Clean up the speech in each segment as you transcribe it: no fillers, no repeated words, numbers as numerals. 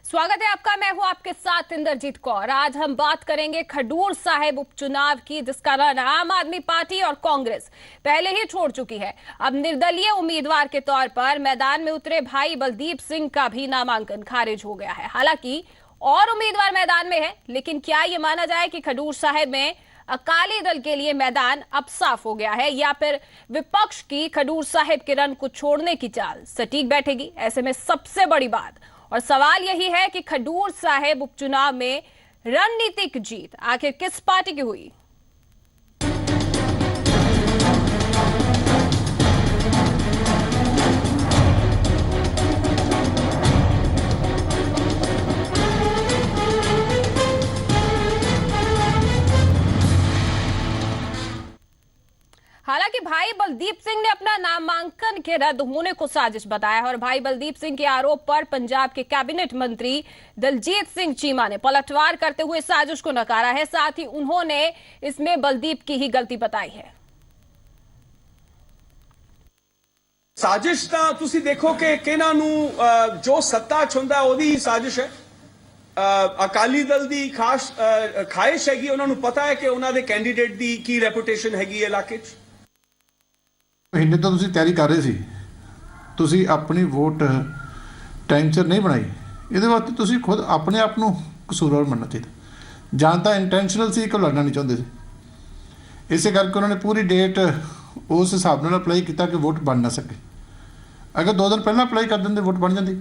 स्वागत है आपका। मैं हूं आपके साथ इंद्रजीत कौर। आज हम बात करेंगे खडूर साहिब उपचुनाव की, जिसका रन आम आदमी पार्टी और कांग्रेस पहले ही छोड़ चुकी है। अब निर्दलीय उम्मीदवार के तौर पर मैदान में उतरे भाई बलदीप सिंह का भी नामांकन खारिज हो गया है। हालांकि और उम्मीदवार मैदान में है, लेकिन क्या ये माना जाए कि खडूर साहिब में अकाली दल के लिए मैदान अब साफ हो गया है, या फिर विपक्ष की खडूर साहिब के रन को छोड़ने की चाल सटीक बैठेगी? ऐसे में सबसे बड़ी बात और सवाल यही है कि खडूर साहिब उपचुनाव में रणनीतिक जीत आखिर किस पार्टी की हुई? हालांकि भाई बलदीप सिंह ने अपना नामांकन के रद्द होने को साजिश बताया है और भाई बलदीप सिंह के आरोप पर पंजाब के कैबिनेट मंत्री दलजीत सिंह चीमा ने पलटवार करते हुए साजिश को नकारा है। साथ ही उन्होंने इसमें बलदीप की ही गलती बताई है। साजिश ਤਾਂ ਤੁਸੀਂ ਦੇਖੋ ਕਿ ਕਿਹਨਾਂ ਨੂੰ ਜੋ ਸੱਤਾ ਚੁੰਦਾ ਉਹਦੀ ਸਾजिश ਹੈ। ਅਕਾਲੀ ਦਲ ਦੀ ਖਾਸ ਖਾਹਿਸ਼ ਹੈਗੀ, ਉਹਨਾਂ ਨੂੰ ਪਤਾ ਹੈ ਕਿ ਉਹਨਾਂ ਦੇ ਕੈਂਡੀਡੇਟ ਦੀ ਕੀ ਰੈਪੂਟੇਸ਼ਨ ਹੈਗੀ ਇਲਾਕੇ 'ਚ। महीने तो तुसी तैयारी कर रहे सी, तुसी अपनी वोट टाइम सिर नहीं बनाई। ये वास्ते तुसी खुद अपने आप को कसूरवार मनना चाहिए। जां तां इंटेंशनल सी कि लड़ना नहीं चाहते सी, इस करके उन्होंने पूरी डेट उस हिसाब नाल अप्लाई किया कि वोट बन ना सके। अगर 2 दिन पहला अप्लाई कर देंगे वोट बन जाती।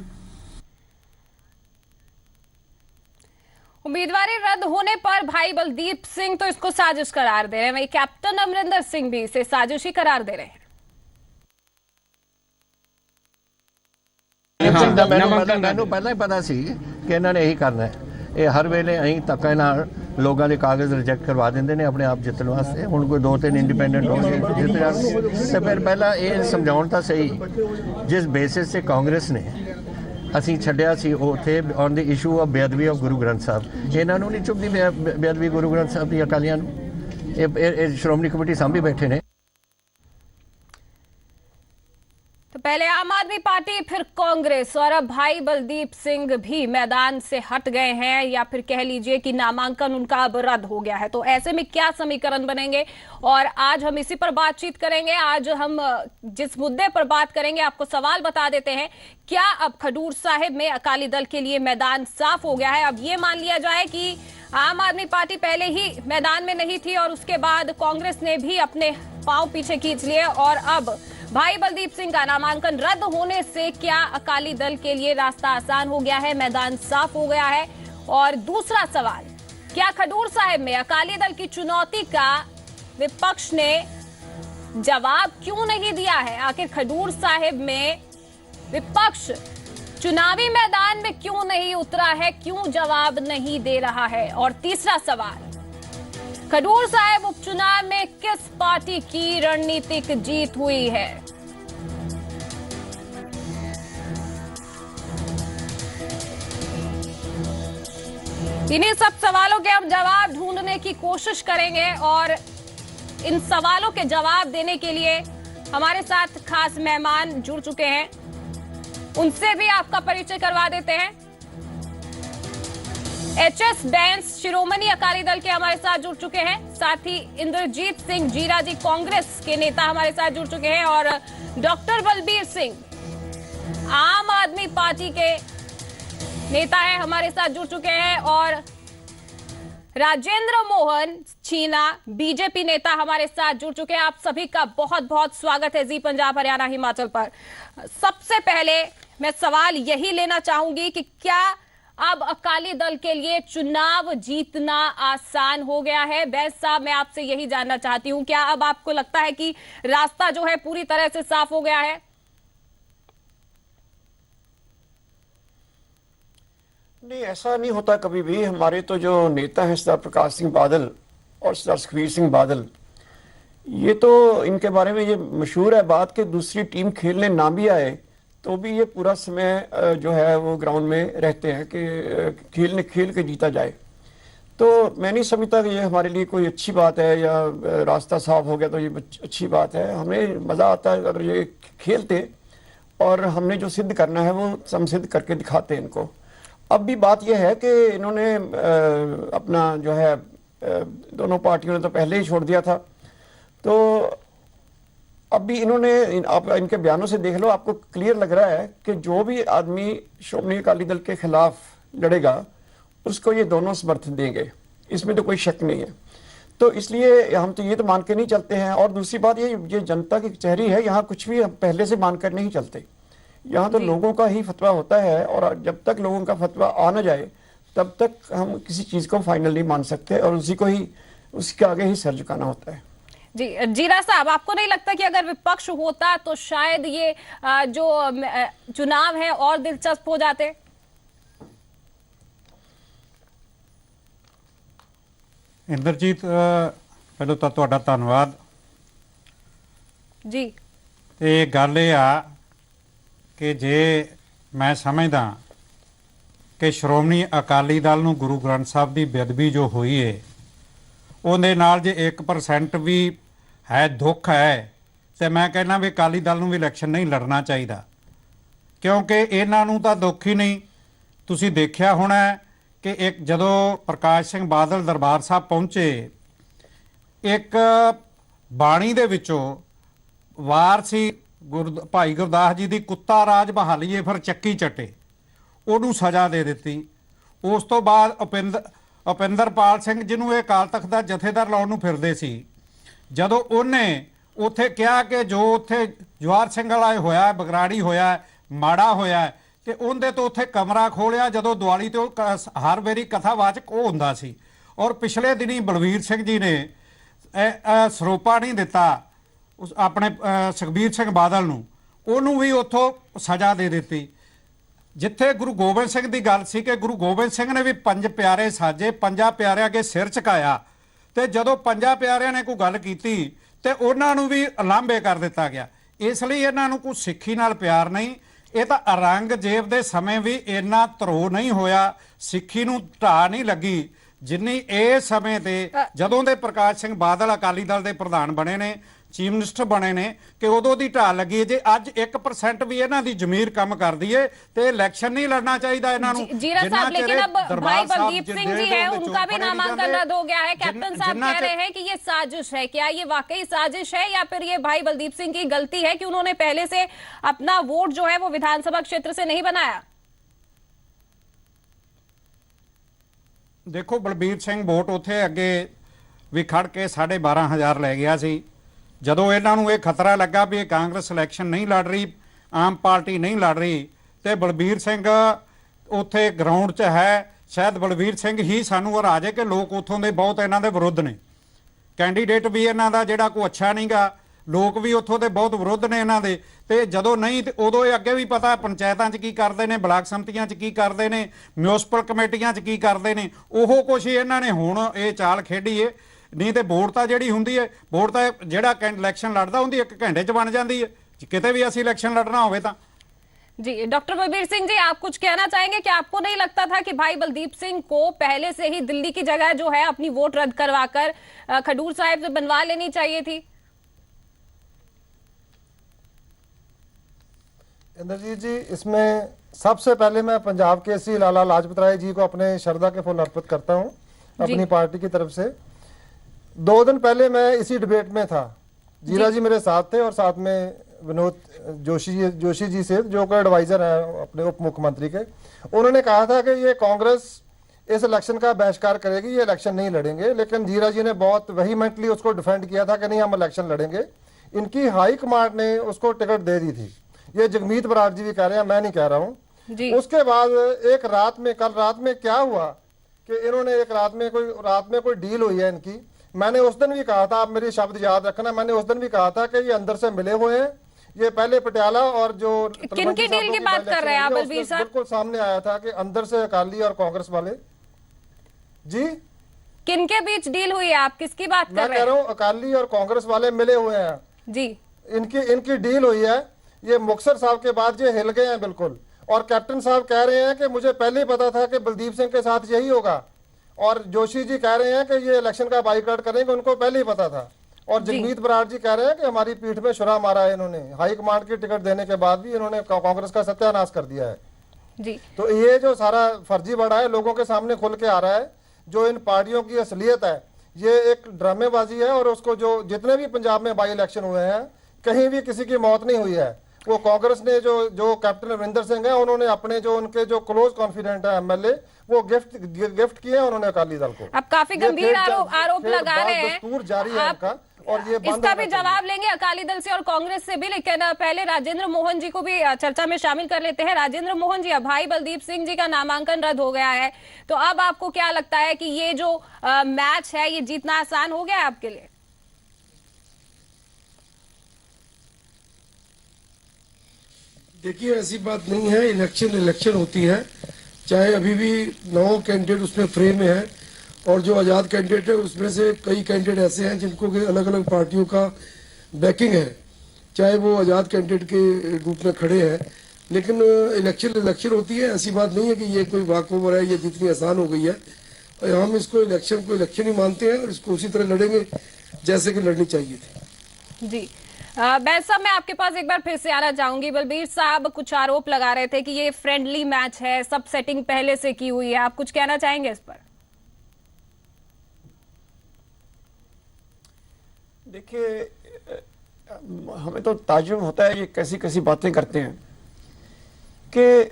उम्मीदवारी रद्द होने पर भाई बलदीप सिंह तो इसको साजिश करार दे रहे हैं, वहीं कैप्टन अमरिंदर सिंह भी इसे साजिश ही करार दे रहे हैं। ਮੈਨੂੰ ਪਹਿਲਾਂ ਹੀ ਪਤਾ ਸੀ ਕਿ ਇਹਨਾਂ ਨੇ ਇਹੀ ਕਰਨਾ ਹੈ। ਇਹ ਹਰ ਵੇਲੇ ਅਸੀਂ ਧੱਕੇ ਨਾਲ ਲੋਕਾਂ ਦੇ ਕਾਗਜ਼ ਰਿਜੈਕਟ ਕਰਵਾ ਦਿੰਦੇ ਨੇ ਆਪਣੇ ਆਪ ਜਿੱਤਣ ਵਾਸਤੇ। ਹੁਣ ਕੋਈ 2-3 ਇੰਡੀਪੈਂਡੈਂਟ ਹੋਣਗੇ ਜਿੱਤ ਜਾਣਗੇ। ਤੇ ਫਿਰ ਪਹਿਲਾਂ ਇਹ ਸਮਝਾਉਣ ਤਾਂ ਸਹੀ, ਜਿਸ ਬੇਸਿਸ ਤੇ ਕਾਂਗਰਸ ਨੇ ਅਸੀਂ ਛੱਡਿਆ ਸੀ ਉੱਥੇ ਔਨ ਦੀ ਇਸ਼ੂ ਆਫ ਬੇਅਦਬੀ ਆਫ ਗੁਰੂ ਗ੍ਰੰਥ ਸਾਹਿਬ, ਇਹਨਾਂ ਨੂੰ ਨਹੀਂ ਚੁੱਭਦੀ ਬੇਅਦਬੀ ਗੁਰੂ ਗ੍ਰੰਥ ਸਾਹਿਬ ਦੀ ਅਕਾਲੀਆਂ ਨੂੰ। ਇਹ ਸ਼੍ਰੋਮਣੀ ਕਮੇਟੀ ਸਾਂਭੀ ਬੈਠੇ ਨੇ। तो पहले आम आदमी पार्टी, फिर कांग्रेस और अब भाई बलदीप सिंह भी मैदान से हट गए हैं, या फिर कह लीजिए कि नामांकन उनका अब रद्द हो गया है। तो ऐसे में क्या समीकरण बनेंगे, और आज हम इसी पर बातचीत करेंगे। आज हम जिस मुद्दे पर बात करेंगे आपको सवाल बता देते हैं। क्या अब खडूर साहिब में अकाली दल के लिए मैदान साफ हो गया है? अब ये मान लिया जाए कि आम आदमी पार्टी पहले ही मैदान में नहीं थी और उसके बाद कांग्रेस ने भी अपने पांव पीछे खींच लिए, और अब भाई बलदीप सिंह का नामांकन रद्द होने से क्या अकाली दल के लिए रास्ता आसान हो गया है, मैदान साफ हो गया है? और दूसरा सवाल, क्या खडूर साहिब में अकाली दल की चुनौती का विपक्ष ने जवाब क्यों नहीं दिया है? आखिर खडूर साहिब में विपक्ष चुनावी मैदान में क्यों नहीं उतरा है, क्यों जवाब नहीं दे रहा है? और तीसरा सवाल, खडूर साहिब उपचुनाव में किस पार्टी की रणनीतिक जीत हुई है? इन्हीं सब सवालों के हम जवाब ढूंढने की कोशिश करेंगे, और इन सवालों के जवाब देने के लिए हमारे साथ खास मेहमान जुड़ चुके हैं। उनसे भी आपका परिचय करवा देते हैं। एचएस बैंस शिरोमणि अकाली दल के हमारे साथ जुड़ चुके हैं, साथ ही इंद्रजीत सिंह जीरा जी कांग्रेस के नेता हमारे साथ जुड़ चुके हैं, और डॉक्टर बलबीर सिंह आम आदमी पार्टी के नेता है हमारे साथ जुड़ चुके हैं, और राजेंद्र मोहन छीना बीजेपी नेता हमारे साथ जुड़ चुके हैं। आप सभी का बहुत बहुत स्वागत है जी पंजाब हरियाणा हिमाचल पर। सबसे पहले मैं सवाल यही लेना चाहूंगी कि क्या अब अकाली दल के लिए चुनाव जीतना आसान हो गया है? बैस साहब, मैं आपसे यही जानना चाहती हूं, क्या अब आपको लगता है कि रास्ता जो है पूरी तरह से साफ हो गया है? नहीं, ऐसा नहीं होता कभी भी। हमारे तो जो नेता हैं सरदार प्रकाश सिंह बादल और सरदार सुखबीर सिंह बादल, ये तो इनके बारे में ये मशहूर है बात कि दूसरी टीम खेलने ना भी आए तो भी ये पूरा समय जो है वो ग्राउंड में रहते हैं कि खेल के जीता जाए। तो मैं नहीं समझता कि ये हमारे लिए कोई अच्छी बात है, या रास्ता साफ हो गया तो ये अच्छी बात है। हमें मज़ा आता है अगर ये खेलते, और हमने जो सिद्ध करना है वो हम सिद्ध करके दिखाते हैं इनको। अब भी बात यह है कि इन्होंने अपना जो है दोनों पार्टियों ने तो पहले ही छोड़ दिया था, तो अब भी इन्होंने आप इनके बयानों से देख लो, आपको क्लियर लग रहा है कि जो भी आदमी श्रोमणी अकाली दल के खिलाफ लड़ेगा उसको ये दोनों समर्थन देंगे, इसमें तो कोई शक नहीं है। तो इसलिए हम तो ये तो मान के नहीं चलते हैं। और दूसरी बात ये जनता की कचहरी है, यहाँ कुछ भी हम पहले से मान कर नहीं चलते, यहाँ तो लोगों का ही फतवा होता है, और जब तक लोगों का फतवा आ न जाए तब तक हम किसी चीज़ को फाइनल नहीं मान सकते, और उसके आगे ही सर झुकाना होता है। जी जीरा साहब, आपको नहीं लगता कि अगर विपक्ष होता तो शायद ये जो चुनाव है और दिलचस्प हो जाते? इंद्रजीत, पहले तो तुहाडा धन्नवाद जी। ये गल ये आ कि जे मैं समझदा कि श्रोमणी अकाली दल नूं गुरु ग्रंथ साहब की बेदबी जो हुई है ਉਹਦੇ ਨਾਲ जे 1% भी है दुख है, तो मैं कहना भी अकाली दल नूं भी इलैक्शन नहीं लड़ना चाहिए, क्योंकि इन्हां नूं तां दुख ही नहीं। तुसीं देखिया होना कि एक जदों प्रकाश सिंह बादल दरबार साहब पहुंचे, एक बाणी दे विचों वार सी भाई गुरदास जी की कुत्ता राज बहालीए फिर चक्की चटे, ਉਹਨੂੰ सज़ा दे दी। उस तो बाद उपिंदरपाल सिंह जिन्होंने ये अकाल तख्त का जथेदार लाउण नूं फिरदे सी, जदों उन्हें उत्थे कहा कि जो उत्थे जवाहर सिंह वाला होया बगराड़ी होया माड़ा होया ते उहदे तो उत्थे कमरा खोलिया, जदों दिवाली तो हर वारी कथावाचक वो हुंदा सी। और पिछले दिनी बलवीर सिंह जी ने सरोपा नहीं दिता उस अपने सुखबीर सिंह बादल नूं, उहनूं भी उत्थों सज़ा दे दी। जिथे गुरु गोबिंद सिंह की गल सी कि गुरु गोबिंद सिंह ने भी 5 प्यारे साजे, 5 प्यारिਆਂ अगे सिर झुकाया, तो जदों 5 प्यारिਆਂ ने कोई गल की तो उन्होंने भी लांभे कर दिता गया। इसलिए इन्हों कोई सिक्खी नाल प्यार नहीं, ये तो औरंगजेब के समय भी इन्ना धरो नहीं होया, सिक्खी नूं ढाह नहीं लगी जिन्नी इस समय ते जदों दे प्रकाश सिंह बादल अकाली दल के प्रधान बने ने, चीफ मिनिस्टर बने ने, कि उदों दी ढाह लगी। जे अज 1% भी इन्हां दी जमीर कम कर दी है तो इलैक्शन नहीं लड़ना चाहिए इन्हां नूं। जीरा साहब, लेकिन अब भाई बलदीप सिंह जी है, उनका भी नामांकन रद्द हो गया है। कैप्टन साहब कह रहे हैं कि ये साजिश है। क्या ये वाकई साजिश है या फिर ये भाई बलदीप सिंह की गलती है कि उन्होंने पहले से अपना वोट जो है वो विधानसभा क्षेत्र से नहीं बनाया? देखो, बलबीर सिंह वोट उत्थे अगे भी खड़ के 12,500 लै गया सी। जदों इन्हों ये खतरा लगा भी कांग्रेस इलैक्शन नहीं लड़ रही, आम पार्टी नहीं लड़ रही, तो बलबीर सिंह उत्थे ग्राउंड 'च है, शायद बलबीर सिंह ही सानू हरा जे कि लोग उत्थों के बहुत इन्हां दे विरुद्ध ने। कैंडीडेट भी इन्हां दा जिहड़ा कोई अच्छा नहीं गा, लोग भी उत्थों के बहुत विरुद्ध ने इन्हां दे। ते जदों नहीं तो उदों अगे भी पता पंचायतां 'च की करते हैं, ब्लाक संमतियां 'च की करते हैं, म्यूनसिपल कमेटियां 'च की करते हैं, ओहो कुछ ही इन्हां ने हुण ये चाल खेडी है। नहीं तो वोट तो जी होंगी है, वोट तो जोड़ा इलैक्शन लड़ता होंगी 1 घंटे च बन जाती है, किते भी असी इलैक्शन लड़ना हो तो। जी डॉक्टर बलबीर सिंह जी, आप कुछ कहना चाहेंगे कि आपको नहीं लगता था कि भाई बलदीप सिंह को पहले से ही दिल्ली की जगह जो है अपनी वोट रद्द करवाकर खडूर साहिब से बनवा लेनी चाहिए थी? इंद्रजीत जी, इसमें सबसे पहले मैं पंजाब केसरी लाला लाजपत राय जी को अपने श्रद्धा के फूल अर्पित करता हूं अपनी पार्टी की तरफ से। 2 दिन पहले मैं इसी डिबेट में था, जीरा जी मेरे साथ थे और साथ में विनोद जोशी जी से, जो कोई एडवाइजर है अपने उप मुख्यमंत्री के। उन्होंने कहा था कि ये कांग्रेस इस इलेक्शन का बहिष्कार करेगी, ये इलेक्शन नहीं लड़ेंगे। लेकिन जीरा जी ने बहुत वेहीमेंटली उसको डिफेंड किया था कि नहीं, हम इलेक्शन लड़ेंगे। इनकी हाई कमांड ने उसको टिकट दे दी थी। ये जगमीत बराड़ जी भी कह रहे हैं, मैं नहीं कह रहा हूँ। उसके बाद एक रात में, कल रात में क्या हुआ कि इन्होंने एक रात में कोई डील हुई है इनकी। मैंने उस दिन भी कहा था, आप मेरे शब्द याद रखना, मैंने उस दिन भी कहा था कि ये अंदर से मिले हुए हैं। ये पहले पटियाला और जो किनकी डील की बात कर रहे हैं आप बलबीर साहब? बिल्कुल सामने आया था कि अंदर से अकाली और कांग्रेस वाले। जी, किनके बीच डील हुई है? आप किसकी बात कर रहे हैं? मैं कह रहा हूँ अकाली और कांग्रेस वाले मिले हुए हैं जी। इनकी डील हुई है। ये मुक्तसर साहब के बाद ये हिल गए हैं बिल्कुल। और कैप्टन साहब कह रहे हैं कि मुझे पहले ही पता था कि बलदीप सिंह के साथ यही होगा। और जोशी जी कह रहे हैं कि ये इलेक्शन का बाइकआउट करेंगे, उनको पहले ही पता था। और जगमीत बराड़ जी कह रहे हैं कि हमारी पीठ में छुरा मारा है इन्होंने। हाई कमांड की टिकट देने के बाद भी इन्होंने कांग्रेस का सत्यानाश कर दिया है। जी। तो ये जो सारा फर्जीवाड़ा है लोगों के सामने खुल के आ रहा है, जो इन पार्टियों की असलियत है ये एक ड्रामेबाजी है। और उसको जो जितने भी पंजाब में बाई इलेक्शन हुए हैं कहीं भी किसी की मौत नहीं हुई है। वो कांग्रेस ने जो कैप्टन अमरिंदर सिंह है उन्होंने अपने जो उनके जो क्लोज कॉन्फिडेंट है एमएलए वो गिफ्ट किए हैं उन्होंने अकाली दल को। अब काफी गंभीर आरोप लगा रहे हैं, दस्तूर जारी है इनका, और ये इसका भी जवाब लेंगे अकाली दल से और कांग्रेस से भी, लेकिन पहले राजेंद्र मोहन जी को भी चर्चा में शामिल कर लेते हैं। राजेंद्र मोहन जी, अब भाई बलदीप सिंह जी का नामांकन रद्द हो गया है, तो अब आपको क्या लगता है कि ये जो मैच है ये जीतना आसान हो गया है आपके लिए? देखिए, ऐसी बात नहीं है। इलेक्शन होती है, चाहे अभी भी 9 कैंडिडेट उसमें फ्रेम में है, और जो आज़ाद कैंडिडेट है उसमें से कई कैंडिडेट ऐसे हैं जिनको कि अलग अलग पार्टियों का बैकिंग है, चाहे वो आज़ाद कैंडिडेट के रूप में खड़े हैं। लेकिन इलेक्शन होती है, ऐसी बात नहीं है कि ये कोई वॉकओवर है, ये जितनी आसान हो गई है। और हम इसको इलेक्शन ही मानते हैं और इसको उसी तरह लड़ेंगे जैसे कि लड़नी चाहिए थी। जी, बैस साहब, मैं आपके पास एक बार फिर से आना चाहूंगी। बलबीर साहब कुछ आरोप लगा रहे थे कि ये फ्रेंडली मैच है, सब सेटिंग पहले से की हुई है, आप कुछ कहना चाहेंगे इस पर? देखिए, हमें तो ताज्जुब होता है ये कैसी कैसी बातें करते हैं कि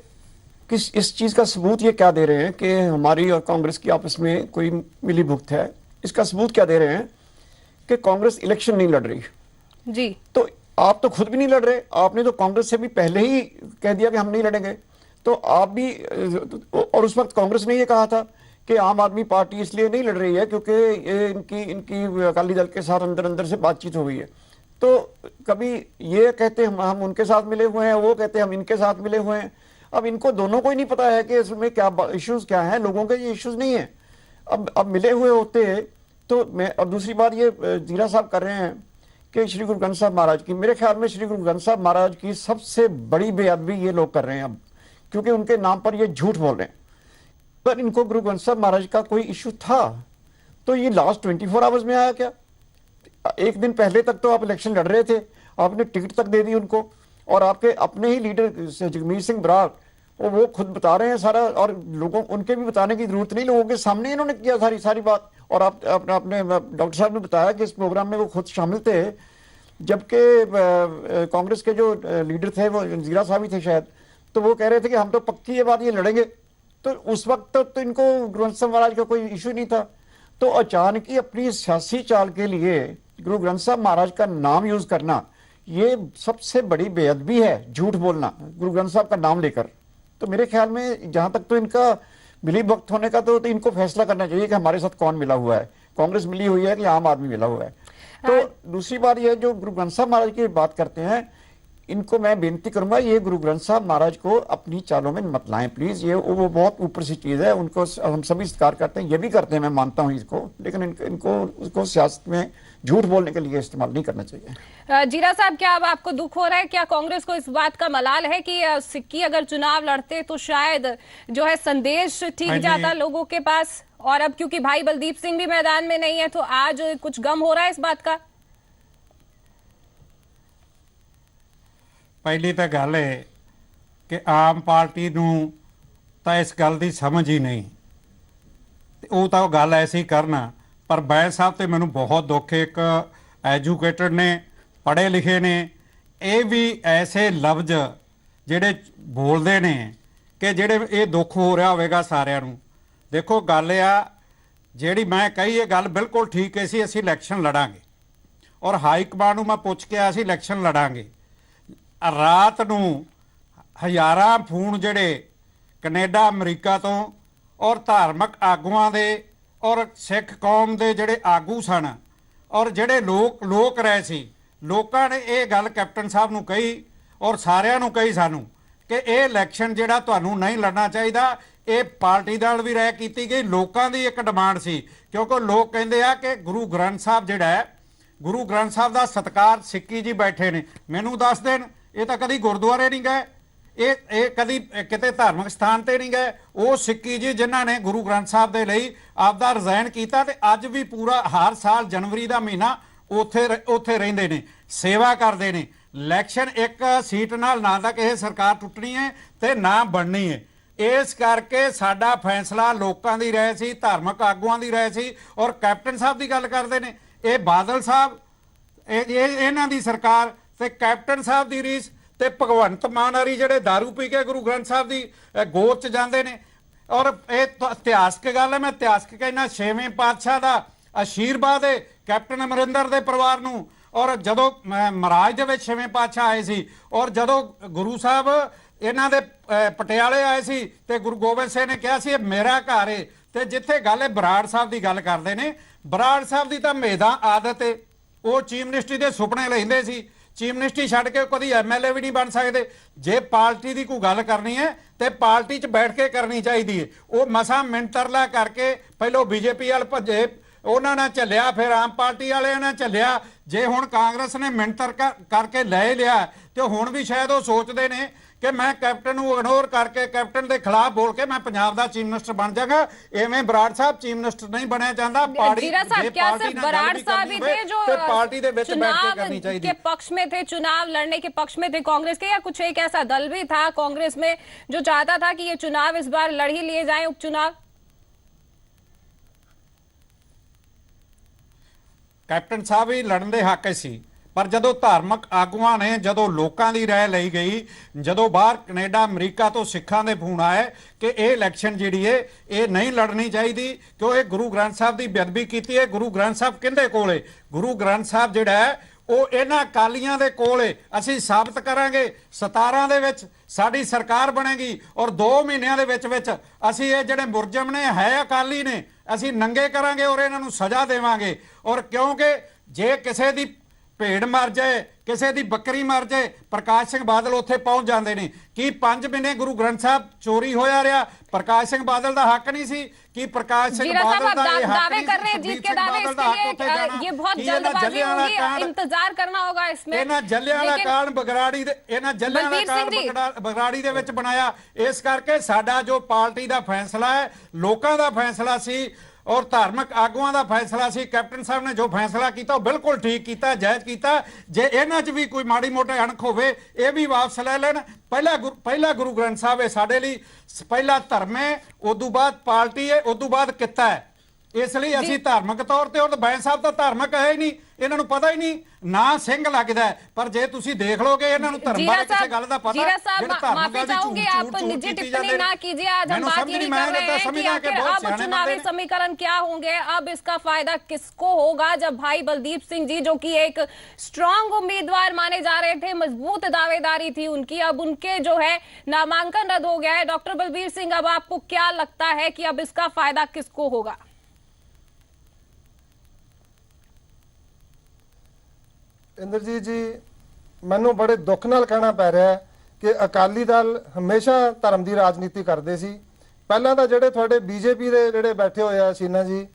किस इस चीज़ का सबूत ये क्या दे रहे हैं कि हमारी और कांग्रेस की आपस में कोई मिली भुगत है। इसका सबूत क्या दे रहे हैं कि कांग्रेस इलेक्शन नहीं लड़ रही जी। तो आप तो खुद भी नहीं लड़ रहे, आपने तो कांग्रेस से भी पहले ही कह दिया कि हम नहीं लड़ेंगे। तो आप भी, और उस वक्त कांग्रेस ने ये कहा था कि आम आदमी पार्टी इसलिए नहीं लड़ रही है क्योंकि ये इनकी अकाली दल के साथ अंदर से बातचीत हो गई है। तो कभी ये कहते हम उनके साथ मिले हुए हैं, वो कहते हम इनके साथ मिले हुए हैं। अब इनको दोनों को ही नहीं पता है कि इसमें क्या इश्यूज क्या हैं, लोगों के ये इश्यूज नहीं है। अब मिले हुए होते तो मैं, और दूसरी बात ये जीरा साहब कर रहे हैं कि श्री गुरु ग्रंथ साहब महाराज की, मेरे ख्याल में श्री गुरु ग्रंथ साहब महाराज की सबसे बड़ी बेअदबी ये लोग कर रहे हैं अब, क्योंकि उनके नाम पर ये झूठ बोल रहे हैं। पर इनको गुरु ग्रंथ साहब महाराज का कोई इशू था तो ये लास्ट 24 आवर्स में आया क्या? एक दिन पहले तक तो आप इलेक्शन लड़ रहे थे, आपने टिकट तक दे दी उनको, और आपके अपने ही लीडर जगमीत सिंह बराड़ वो खुद बता रहे हैं सारा, और लोगों उनके भी बताने की जरूरत नहीं, लोगों के सामने इन्होंने किया सारी बात। और आप अपने डॉक्टर साहब ने बताया कि इस प्रोग्राम में वो खुद शामिल थे, जबकि कांग्रेस के जो लीडर थे वो जीरा साहब ही थे शायद, तो वो कह रहे थे कि हम तो पक्की ये बात ये लड़ेंगे। तो उस वक्त तो इनको ग्रंथ साहब महाराज का कोई इशू नहीं था। तो अचानक ही अपनी सियासी चाल के लिए गुरु ग्रंथ साहब महाराज का नाम यूज करना, ये सबसे बड़ी बेअदबी है, झूठ बोलना गुरु ग्रंथ साहब का नाम लेकर। तो मेरे ख्याल में जहां तक तो इनका मिली भक्त होने का तो इनको फैसला करना चाहिए कि हमारे साथ कौन मिला हुआ है, कांग्रेस मिली हुई है कि आम आदमी मिला हुआ है। तो दूसरी बात यह, जो गुरु ग्रंथ साहब महाराज की बात करते हैं, इनको मैं बेनती करूंगा ये गुरु ग्रंथ साहब महाराज को अपनी चालों में मत लाएं प्लीज। ये वो बहुत ऊपर से चीज है, उनको हम सभी स्वीकार करते हैं, ये भी करते हैं, मैं मानता हूं इसको, लेकिन इनको उसको सियासत में झूठ बोलने के लिए इस्तेमाल नहीं करना चाहिए। जीरा साहब, क्या अब आपको दुख हो रहा है, क्या कांग्रेस को इस बात का मलाल है कि सिक्की अगर चुनाव लड़ते तो शायद जो है संदेश ठीक जाता लोगों के पास, और अब क्योंकि भाई बलदीप सिंह भी मैदान में नहीं है तो आज कुछ गम हो रहा है इस बात का? ਪਹਿਲੀ ਤਾਂ ਗੱਲ ਹੈ ਕਿ ਆਮ ਪਾਰਟੀ ਨੂੰ ਤਾਂ ਇਸ ਗੱਲ ਦੀ ਸਮਝ ਹੀ ਨਹੀਂ, ਉਹ ਤਾਂ ਗੱਲ ਐਸੀ ਕਰਨਾ। ਪਰ ਬੈਂਸ ਸਾਹਿਬ ਤੇ ਮੈਨੂੰ ਬਹੁਤ ਦੁੱਖ ਹੈ, ਇੱਕ ਐਜੂਕੇਟਡ ਨੇ, ਪੜ੍ਹੇ ਲਿਖੇ ਨੇ, ਇਹ ਵੀ ਐਸੇ ਲਫ਼ਜ਼ ਜਿਹੜੇ ਬੋਲਦੇ ਨੇ ਕਿ ਜਿਹੜੇ ਇਹ ਦੁੱਖ ਹੋ ਰਿਹਾ ਹੋਵੇਗਾ ਸਾਰਿਆਂ ਨੂੰ। ਦੇਖੋ ਗੱਲ ਆ ਜਿਹੜੀ ਮੈਂ ਕਹੀ ਇਹ ਗੱਲ ਬਿਲਕੁਲ ਠੀਕ ਹੈ ਸੀ, ਅਸੀਂ ਇਲੈਕਸ਼ਨ ਲੜਾਂਗੇ, ਔਰ ਹਾਈ ਕਮਾਂਡ ਨੂੰ ਮੈਂ ਪੁੱਛ ਕੇ ਆਇਆ ਸੀ ਇਲੈਕਸ਼ਨ ਲੜਾਂਗੇ। ਰਾਤ ਨੂੰ ਹਜ਼ਾਰਾਂ ਫੋਨ ਜਿਹੜੇ ਕੈਨੇਡਾ ਅਮਰੀਕਾ ਤੋਂ ਔਰ ਧਾਰਮਿਕ ਆਗੂਆਂ ਦੇ ਔਰ ਸਿੱਖ ਕੌਮ ਦੇ ਜਿਹੜੇ ਆਗੂ ਸਨ ਔਰ ਜਿਹੜੇ ਲੋਕ ਰਹੇ ਸੀ, ਲੋਕਾਂ ਨੇ ਇਹ ਗੱਲ ਕੈਪਟਨ ਸਾਹਿਬ ਨੂੰ ਕਹੀ ਔਰ ਸਾਰਿਆਂ ਨੂੰ ਕਹੀ ਸਾਨੂੰ ਕਿ ਇਹ ਇਲੈਕਸ਼ਨ ਜਿਹੜਾ ਤੁਹਾਨੂੰ ਨਹੀਂ ਲੜਨਾ ਚਾਹੀਦਾ। ਇਹ ਪਾਰਟੀ ਨਾਲ ਵੀ ਰਾਏ ਕੀਤੀ ਗਈ, ਲੋਕਾਂ ਦੀ ਇੱਕ ਡਿਮਾਂਡ ਸੀ, ਕਿਉਂਕਿ ਲੋਕ ਕਹਿੰਦੇ ਆ ਕਿ ਗੁਰੂ ਗ੍ਰੰਥ ਸਾਹਿਬ ਜਿਹੜਾ ਹੈ, ਗੁਰੂ ਗ੍ਰੰਥ ਸਾਹਿਬ ਦਾ ਸਤਿਕਾਰ ਸਿੱਕੀ ਜੀ ਬੈਠੇ ਨੇ, ਮੈਨੂੰ ਦੱਸ ਦੇਣ ਇਹ ਤਾਂ ਕਦੀ ਗੁਰਦੁਆਰੇ ਨਹੀਂ ਗਏ, ਇਹ ਕਦੀ ਕਿਤੇ ਧਾਰਮਿਕ ਸਥਾਨ ਤੇ ਨਹੀਂ ਗਏ। ਉਹ ਸਿੱਕੀ ਜੀ ਜਿਨ੍ਹਾਂ ਨੇ ਗੁਰੂ ਗ੍ਰੰਥ ਸਾਹਿਬ ਦੇ ਲਈ ਆਪਦਾ ਰਿਜ਼ਾਈਨ ਕੀਤਾ ਤੇ ਅੱਜ ਵੀ ਪੂਰਾ ਹਰ ਸਾਲ ਜਨਵਰੀ ਦਾ ਮਹੀਨਾ ਉੱਥੇ ਰਹਿੰਦੇ ਨੇ, ਸੇਵਾ ਕਰਦੇ ਨੇ। ਇਲੈਕਸ਼ਨ ਇੱਕ ਸੀਟ ਨਾਲ ਨਾ ਤਾਂ ਕਿਸੇ ਸਰਕਾਰ ਟੁੱਟਣੀ ਹੈ ਤੇ ਨਾ ਬਣਨੀ ਹੈ। ਇਸ ਕਰਕੇ ਸਾਡਾ ਫੈਸਲਾ ਲੋਕਾਂ ਦੀ ਰਾਏ ਸੀ, ਧਾਰਮਿਕ ਆਗੂਆਂ ਦੀ ਰਾਏ ਸੀ। ਔਰ ਕੈਪਟਨ ਸਾਹਿਬ ਦੀ ਗੱਲ ਕਰਦੇ ਨੇ, ਇਹ ਬਾਦਲ ਸਾਹਿਬ ਇਹਨਾਂ ਦੀ ਸਰਕਾਰ ਤੇ ਕੈਪਟਨ ਸਾਹਿਬ ਦੀ ਰੀਸ ਤੇ ਭਗਵੰਤ ਮਾਨ ਹਰੀ ਜਿਹੜੇ दारू ਪੀ ਕੇ ਗੁਰੂ ਗ੍ਰੰਥ ਸਾਹਿਬ ਦੀ ਗੋਦ 'ਚ ਜਾਂਦੇ ਨੇ। ਔਰ ਇਹ ਇਤਿਹਾਸਕ ਗੱਲ ਹੈ, ਮੈਂ ਇਤਿਹਾਸਕ ਕਹਿਣਾ, 6ਵੇਂ ਪਾਤਸ਼ਾਹ ਦਾ ਆਸ਼ੀਰਵਾਦ ਹੈ ਕੈਪਟਨ ਅਮਰਿੰਦਰ ਦੇ ਪਰਿਵਾਰ ਨੂੰ। ਔਰ ਜਦੋਂ ਮਹਾਰਾਜ ਦੇ ਵਿੱਚ 6ਵੇਂ ਪਾਤਸ਼ਾਹ ਆਏ ਸੀ, ਔਰ ਜਦੋਂ ਗੁਰੂ ਸਾਹਿਬ ਇਹਨਾਂ ਦੇ ਪਟਿਆਲੇ ਆਏ ਸੀ ਤੇ ਗੁਰੂ ਗੋਬਿੰਦ ਸਿੰਘ ਨੇ ਕਿਹਾ ਸੀ ਇਹ ਮੇਰਾ ਘਰ ਹੈ। ਤੇ ਜਿੱਥੇ ਗੱਲ ਹੈ ਬਰਾੜ ਸਾਹਿਬ ਦੀ ਗੱਲ ਕਰਦੇ ਨੇ, ਬਰਾੜ ਸਾਹਿਬ ਦੀ ਤਾਂ ਮੇਦਾ ਆਦਤ ਹੈ, ਉਹ ਚੀਫ ਮਿਨਿਸਟਰੀ ਦੇ ਸੁਪਨੇ ਲੈਂਦੇ ਸੀ। ਚੀਫ ਮਿਨਿਸਟਰੀ ਛੱਡ ਕੇ ਕਦੀ ਐਮਐਲਏ ਵੀ ਨਹੀਂ ਬਣ ਸਕਦੇ। ਜੇ ਪਾਰਟੀ ਦੀ ਕੋਈ ਗੱਲ ਕਰਨੀ ਹੈ ਤੇ ਪਾਰਟੀ 'ਚ ਬੈਠ ਕੇ ਕਰਨੀ ਚਾਹੀਦੀ ਹੈ। ਉਹ ਮਸਾਂ ਮਿੰਟਰਲਾ ਕਰਕੇ ਪਹਿਲੋਂ ਬੀਜੇਪੀ ਵਾਲ ਭੱਜੇ, ਉਹਨਾਂ ਨਾਲ ਚੱਲਿਆ, ਫਿਰ ਆਮ ਪਾਰਟੀ ਵਾਲਿਆਂ ਨਾਲ ਚੱਲਿਆ। ਜੇ ਹੁਣ ਕਾਂਗਰਸ ਨੇ ਮਿੰਟਰ ਕਰਕੇ ਲੈ ਲਿਆ ਤੇ ਹੁਣ ਵੀ ਸ਼ਾਇਦ ਉਹ ਸੋਚਦੇ ਨੇ ਕਿ ਮੈਂ ਕੈਪਟਨ ਨੂੰ ਇਗਨੋਰ ਕਰਕੇ ਕੈਪਟਨ ਦੇ ਖਿਲਾਫ ਬੋਲ ਕੇ ਮੈਂ ਪੰਜਾਬ ਦਾ ਚੀਫ ਮਿਨਿਸਟਰ ਬਣ ਜਾਗਾ। ਐਵੇਂ ਬਰਾੜ ਸਾਹਿਬ ਚੀਫ ਮਿਨਿਸਟਰ ਨਹੀਂ ਬਣਿਆ ਜਾਂਦਾ। पार्टी ਦੇ ਵਿੱਚ ਬੈਠ ਕੇ ਕਰਨੀ ਚਾਹੀਦੀ। के पक्ष में थे, चुनाव लड़ने के पक्ष में थे कांग्रेस के, या कुछ एक ऐसा दल भी था कांग्रेस में जो चाहता था कि ये चुनाव इस बार लड़ ही लिए जाए, उपचुनाव? ਕੈਪਟਨ ਸਾਹਿਬ ਹੀ ਲੜਨ ਦੇ ਹੱਕ ਸੀ, ਪਰ ਜਦੋਂ ਧਾਰਮਿਕ ਆਗੂਆਂ ਨੇ, ਜਦੋਂ ਲੋਕਾਂ ਦੀ ਰਾਏ ਲਈ ਗਈ, ਜਦੋਂ ਬਾਹਰ ਕੈਨੇਡਾ ਅਮਰੀਕਾ ਤੋਂ ਸਿੱਖਾਂ ਦੇ ਫੋਨ ਆਏ ਕਿ ਇਹ ਇਲੈਕਸ਼ਨ ਜਿਹੜੀ ਹੈ ਇਹ ਨਹੀਂ ਲੜਨੀ ਚਾਹੀਦੀ ਕਿਉਂ ਇਹ ਗੁਰੂ ਗ੍ਰੰਥ ਸਾਹਿਬ ਦੀ ਬੇਅਦਬੀ ਕੀਤੀ ਹੈ। ਗੁਰੂ ਗ੍ਰੰਥ ਸਾਹਿਬ ਕਿਹਦੇ ਕੋਲ ਹੈ? ਗੁਰੂ ਗ੍ਰੰਥ ਸਾਹਿਬ ਜਿਹੜਾ ਹੈ ਉਹ ਇਹਨਾਂ ਅਕਾਲੀਆਂ ਦੇ ਕੋਲ ਹੈ। ਅਸੀਂ ਸਾਬਤ ਕਰਾਂਗੇ 17 ਦੇ ਵਿੱਚ ਸਾਡੀ ਸਰਕਾਰ ਬਣੇਗੀ ਔਰ 2 ਮਹੀਨਿਆਂ ਦੇ ਵਿੱਚ ਅਸੀਂ ਇਹ ਜਿਹੜੇ ਮੁਰਜਮ ਨੇ ਹੈ ਅਕਾਲੀ ਨੇ ਅਸੀਂ ਨੰਗੇ ਕਰਾਂਗੇ ਔਰ ਇਹਨਾਂ ਨੂੰ ਸਜ਼ਾ ਦੇਵਾਂਗੇ। ਔਰ ਕਿਉਂਕਿ ਜੇ ਕਿਸੇ ਦੀ ਭੇਡ ਮਰ ਜਾਏ, ਕਿਸੇ ਦੀ ਬੱਕਰੀ ਮਰ ਜਾਏ, ਪ੍ਰਕਾਸ਼ ਸਿੰਘ ਬਾਦਲ ਉੱਥੇ ਪਹੁੰਚ ਜਾਂਦੇ ਨੇ। ਕੀ 5 ਮਹੀਨੇ ਗੁਰੂ ਗ੍ਰੰਥ ਸਾਹਿਬ ਚੋਰੀ ਹੋਇਆ ਰਿਹਾ? ਪ੍ਰਕਾਸ਼ ਸਿੰਘ ਬਾਦਲ ਦਾ ਹੱਕ नहीं सी कि प्रकाश सिंह बादल दावे कर रहे हैं जीत के दावे, इसके लिए ये बहुत जल्दबाजी होगी, इंतजार करना होगा इसमें। ਇਹਨਾਂ ਜਲਿਆਂਵਾਲਾ ਕਾਂਡ ਬਗਰਾੜੀ ਦੇ ਵਿੱਚ ਬਣਾਇਆ। ਇਸ ਕਰਕੇ ਸਾਡਾ ਜੋ ਪਾਰਟੀ ਦਾ ਫੈਸਲਾ ਹੈ, ਲੋਕਾਂ ਦਾ ਫੈਸਲਾ ਸੀ ਔਰ ਧਾਰਮਿਕ ਆਗੂਆਂ ਦਾ ਫੈਸਲਾ ਸੀ। ਕੈਪਟਨ ਸਾਹਿਬ ਨੇ ਜੋ ਫੈਸਲਾ ਕੀਤਾ ਉਹ ਬਿਲਕੁਲ ਠੀਕ ਕੀਤਾ, ਜਾਇਜ਼ ਕੀਤਾ। ਜੇ ਇਹਨਾਂ 'ਚ ਵੀ ਕੋਈ ਮਾੜੀ ਮੋਟੇ ਅਣਖ ਹੋਵੇ ਇਹ ਵੀ ਵਾਪਸ ਲੈ ਲੈਣ। ਪਹਿਲਾ ਗੁਰੂ ਗ੍ਰੰਥ ਸਾਹਿਬ ਹੈ ਸਾਡੇ ਲਈ, ਪਹਿਲਾ ਧਰਮ ਹੈ, ਉਦੋਂ ਬਾਅਦ ਪਾਰਟੀ ਹੈ, ਉਦੋਂ ਬਾਅਦ ਕਿੱਤਾ ਹੈ। ਇਸ ਲਈ ਅਸੀਂ ਧਾਰਮਿਕ ਤੌਰ ਤੇ, ਔਰ ਬੈਂਸ ਸਾਹਿਬ ਤਾਂ ਧਾਰਮਿਕ ਹੈ ਹੀ ਨਹੀਂ, ਇਹਨਾਂ ਨੂੰ ਪਤਾ ਹੀ ਨਹੀਂ ਨਾ ਸਿੰਘ ਲੱਗਦਾ। ਪਰ ਜੇ ਤੁਸੀਂ ਦੇਖ ਲੋਗੇ ਇਹਨਾਂ ਨੂੰ ਧਰਮ ਬਾਰੇ ਕਿਸੇ ਗੱਲ ਦਾ ਪਤਾ। माफी चाहूंगी, आप निजी टिप्पणी ना कीजिए। आज हम बात ये कर रहे हैं कि आखिर अब चुनावी समीकरण क्या होंगे, अब इसका फायदा किसको होगा, जब भाई बलदीप सिंह जी जो कि एक स्ट्रांग उम्मीदवार माने जा रहे थे, मजबूत दावेदारी थी उनकी, अब उनके जो है नामांकन रद्द हो गया है। डॉक्टर बलबीर सिंह, अब आपको क्या लगता है कि अब इसका फायदा किसको होगा? ਇੰਦਰਜੀਤ ਜੀ, ਮੈਨੂੰ ਬੜੇ ਦੁੱਖ ਨਾਲ ਕਹਿਣਾ ਪੈ ਰਿਹਾ ਹੈ ਕਿ ਅਕਾਲੀ ਦਲ ਹਮੇਸ਼ਾ ਧਰਮ ਦੀ ਰਾਜਨੀਤੀ ਕਰਦੇ ਸੀ। ਪਹਿਲਾਂ ਤਾਂ ਜਿਹੜੇ ਤੁਹਾਡੇ ਬੀਜੇਪੀ ਦੇ ਜਿਹੜੇ ਬੈਠੇ ਹੋਏ ਆ ਸ਼ੀਨਾ ਜੀ,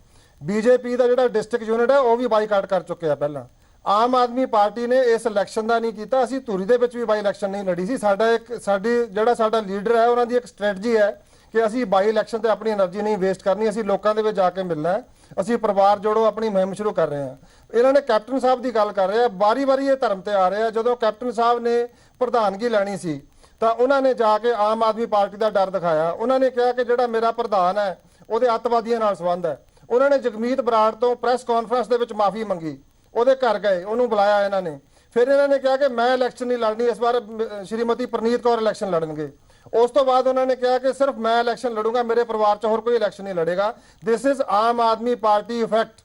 ਬੀਜੇਪੀ ਦਾ ਜਿਹੜਾ ਡਿਸਟ੍ਰਿਕਟ ਯੂਨਿਟ ਹੈ ਉਹ ਵੀ ਬਾਈਕਾਟ ਕਰ ਚੁੱਕੇ ਆ। ਪਹਿਲਾਂ ਆਮ ਆਦਮੀ ਪਾਰਟੀ ਨੇ ਇਸ ਇਲੈਕਸ਼ਨ ਦਾ ਨਹੀਂ ਕੀਤਾ। ਅਸੀਂ ਧੂਰੀ ਦੇ ਵਿੱਚ ਵੀ ਬਾਈ ਇਲੈਕਸ਼ਨ ਨਹੀਂ ਲੜੀ ਸੀ। ਸਾਡਾ ਲੀਡਰ ਹੈ, ਉਹਨਾਂ ਦੀ ਇੱਕ ਸਟ੍ਰੈਟਜੀ ਹੈ ਕਿ ਅਸੀਂ ਬਾਈ ਇਲੈਕਸ਼ਨ ਤੇ ਆਪਣੀ એનર્ਜੀ ਨਹੀਂ ਵੇਸਟ ਕਰਨੀ, ਅਸੀਂ ਲੋਕਾਂ ਦੇ ਵਿੱਚ ਜਾ ਕੇ ਮਿਲਣਾ ਹੈ। ਅਸੀਂ ਪਰਿਵਾਰ ਜੋੜੋ ਆਪਣੀ ਮੁਹਿੰਮ ਸ਼ੁਰੂ ਕਰ ਰਹੇ ਹਾਂ। ਇਹਨਾਂ ਨੇ ਕੈਪਟਨ ਸਾਹਿਬ ਦੀ ਗੱਲ ਕਰ ਰਹੇ ਆ, ਵਾਰੀ-ਵਾਰੀ ਇਹ ਧਰਮ ਤੇ ਆ ਰਹੇ ਆ। ਜਦੋਂ ਕੈਪਟਨ ਸਾਹਿਬ ਨੇ ਪ੍ਰਧਾਨਗੀ ਲੈਣੀ ਸੀ ਤਾਂ ਉਹਨਾਂ ਨੇ ਜਾ ਕੇ ਆਮ ਆਦਮੀ ਪਾਰਟੀ ਦਾ ਡਰ ਦਿਖਾਇਆ। ਉਹਨਾਂ ਨੇ ਕਿਹਾ ਕਿ ਜਿਹੜਾ ਮੇਰਾ ਪ੍ਰਧਾਨ ਹੈ ਉਹਦੇ ਅੱਤਵਾਦੀਆਂ ਨਾਲ ਸੰਬੰਧ ਹੈ। ਉਹਨਾਂ ਨੇ ਜਗਮੀਤ ਬਰਾੜ ਤੋਂ ਪ੍ਰੈਸ ਕਾਨਫਰੰਸ ਦੇ ਵਿੱਚ ਮਾਫੀ ਮੰਗੀ, ਉਹਦੇ ਘਰ ਗਏ, ਉਹਨੂੰ ਬੁਲਾਇਆ ਇਹਨਾਂ ਨੇ। ਫਿਰ ਇਹਨਾਂ ਨੇ ਕਿਹਾ ਕਿ ਮੈਂ ਇਲੈਕਸ਼ਨ ਨਹੀਂ ਲੜਨੀ, ਇਸ ਵਾਰ ਸ਼੍ਰੀਮਤੀ ਪ੍ਰਨੀਤ ਕੌਰ ਇਲੈਕਸ਼ਨ ਲੜਨਗੇ। ਉਸ ਤੋਂ ਬਾਅਦ ਉਹਨਾਂ ਨੇ ਕਿਹਾ ਕਿ ਸਿਰਫ ਮੈਂ ਇਲੈਕਸ਼ਨ ਲੜੂੰਗਾ, ਮੇਰੇ ਪਰਿਵਾਰ 'ਚ ਹੋਰ ਕੋਈ ਇਲੈਕਸ਼ਨ ਨਹੀਂ ਲੜੇਗਾ। This is Aam Aadmi party effect.